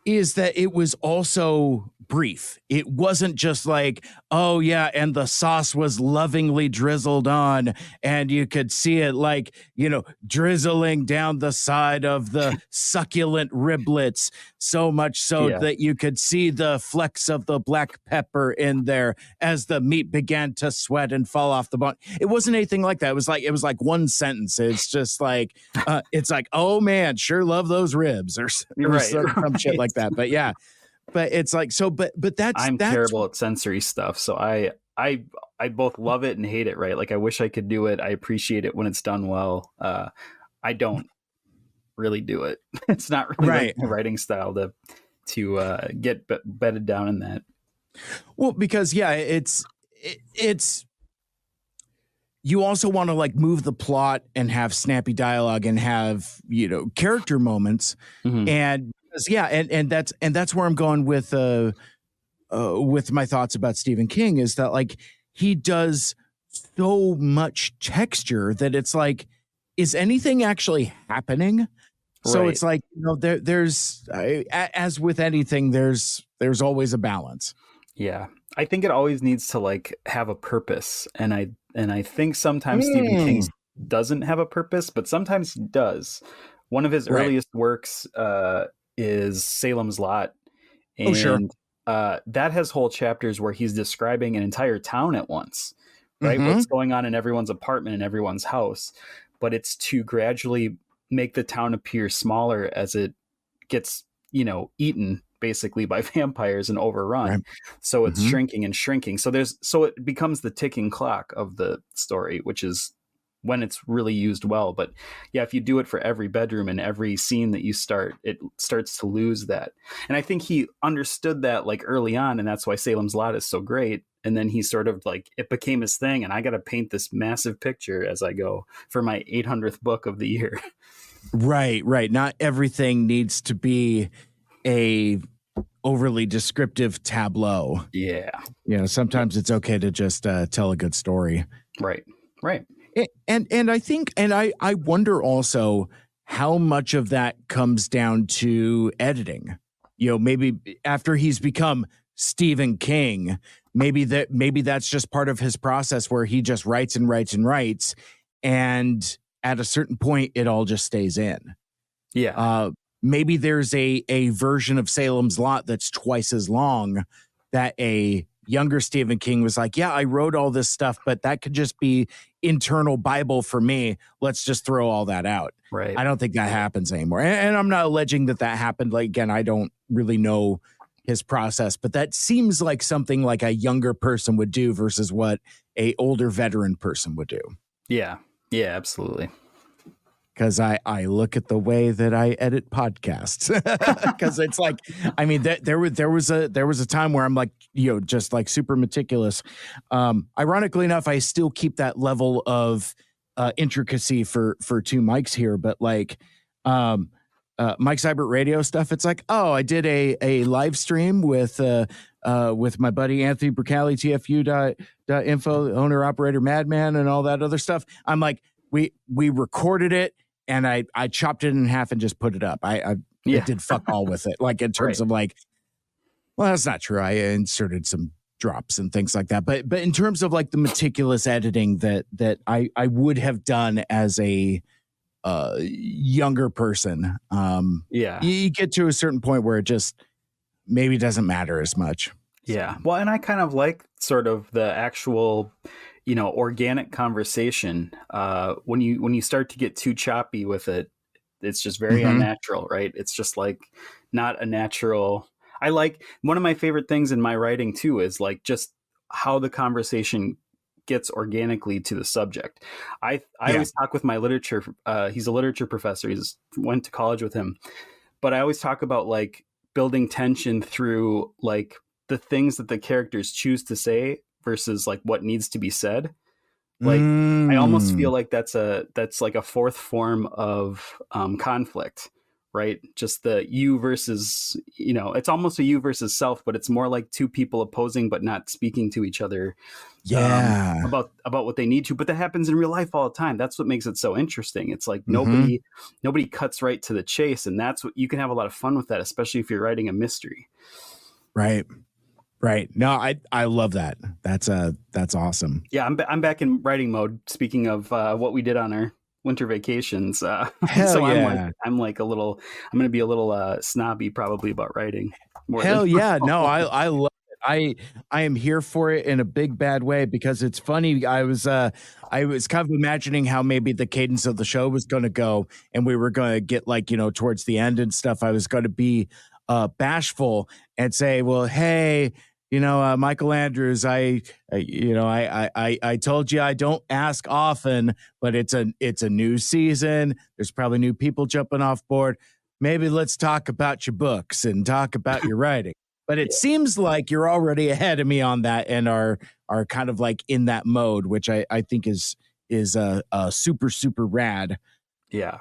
is that it was also brief. It wasn't just like, oh yeah, and the sauce was lovingly drizzled on, and you could see it like, you know, drizzling down the side of the succulent riblets, so much so that you could see the flecks of the black pepper in there as the meat began to sweat and fall off the bone. It wasn't anything like that. It was like one sentence. It's just like, it's like, oh man, sure love those ribs, or some shit like that. But yeah. But it's like, so, but that's terrible at sensory stuff. So I I both love it and hate it, right? Like I wish I could do it. I appreciate it when it's done well. I don't really do it. It's not really like my writing style to get bedded down in that. Well, because it's you also want to like move the plot and have snappy dialogue and have, character moments. And that's where I'm going with my thoughts about Stephen King, is that like he does so much texture that it's like, is anything actually happening? So it's like, there's as with anything, there's always a balance. Yeah. I think it always needs to like have a purpose. And I think sometimes Stephen King doesn't have a purpose, but sometimes he does. One of his earliest works is Salem's Lot. And that has whole chapters where he's describing an entire town at once, right? What's going on in everyone's apartment and everyone's house. But it's to gradually make the town appear smaller as it gets, eaten basically by vampires and overrun. Right. So it's shrinking and shrinking. So it becomes the ticking clock of the story, which is when it's really used well. But yeah, if you do it for every bedroom and every scene that you start, it starts to lose that. And I think he understood that like early on, and that's why Salem's Lot is so great. And then he sort of like, it became his thing, and I got to paint this massive picture as I go for my 800th book of the year. Right. Not everything needs to be a overly descriptive tableau. Yeah. Sometimes it's okay to just tell a good story. Right. And I think, and I wonder also how much of that comes down to editing. Maybe after he's become Stephen King, maybe that's just part of his process where he just writes and writes and writes, and at a certain point it all just stays in. Yeah. Maybe there's a version of Salem's Lot that's twice as long that a younger Stephen King was like, yeah, I wrote all this stuff, but that could just be internal Bible for me. Let's just throw all that out. Right. I don't think that happens anymore. And I'm not alleging that happened. Like, again, I don't really know his process, but that seems like something like a younger person would do versus what a older veteran person would do. Yeah, absolutely. Because I look at the way that I edit podcasts, because it's like, I mean, there was a time where I'm like, just like super meticulous. Ironically enough, I still keep that level of intricacy for two mics here, but like Mike Seibert Radio stuff, it's like, oh, I did a live stream with my buddy Anthony Bricali, TFU.info, owner operator Madman, and all that other stuff. I'm like, we recorded it. And I chopped it in half and just put it up. I did fuck all with it. Like in terms of like, well, that's not true. I inserted some drops and things like that. But in terms of like the meticulous editing that I would have done as a younger person, you get to a certain point where it just maybe doesn't matter as much. Yeah. Well, and I kind of like sort of the actual, organic conversation. When you start to get too choppy with it, it's just very unnatural, right? It's just like not a natural. I like, one of my favorite things in my writing too is like just how the conversation gets organically to the subject. I always talk with my literature. He's a literature professor. Went to college with him, but I always talk about like building tension through like the things that the characters choose to say versus like what needs to be said. Like I almost feel like that's like a fourth form of conflict, right? Just the you versus, it's almost a you versus self, but it's more like two people opposing but not speaking to each other. Yeah. About what they need to, but that happens in real life all the time. That's what makes it so interesting. It's like nobody cuts right to the chase, and that's what you can have a lot of fun with that, especially if you're writing a mystery. Right. No, I love that. That's awesome. Yeah, I'm back in writing mode. Speaking of what we did on our winter vacations, Hell so yeah. I'm going to be a little snobby probably about writing. Hell yeah. No, I love it. I am here for it in a big bad way, because it's funny. I was kind of imagining how maybe the cadence of the show was going to go, and we were going to get like, towards the end and stuff. I was going to be bashful and say, well, hey, Michael Andrews, I told you I don't ask often, but it's a new season. There's probably new people jumping off board. Maybe let's talk about your books and talk about your writing. But it seems like you're already ahead of me on that and are kind of like in that mode, which I think is super, super rad. Yeah.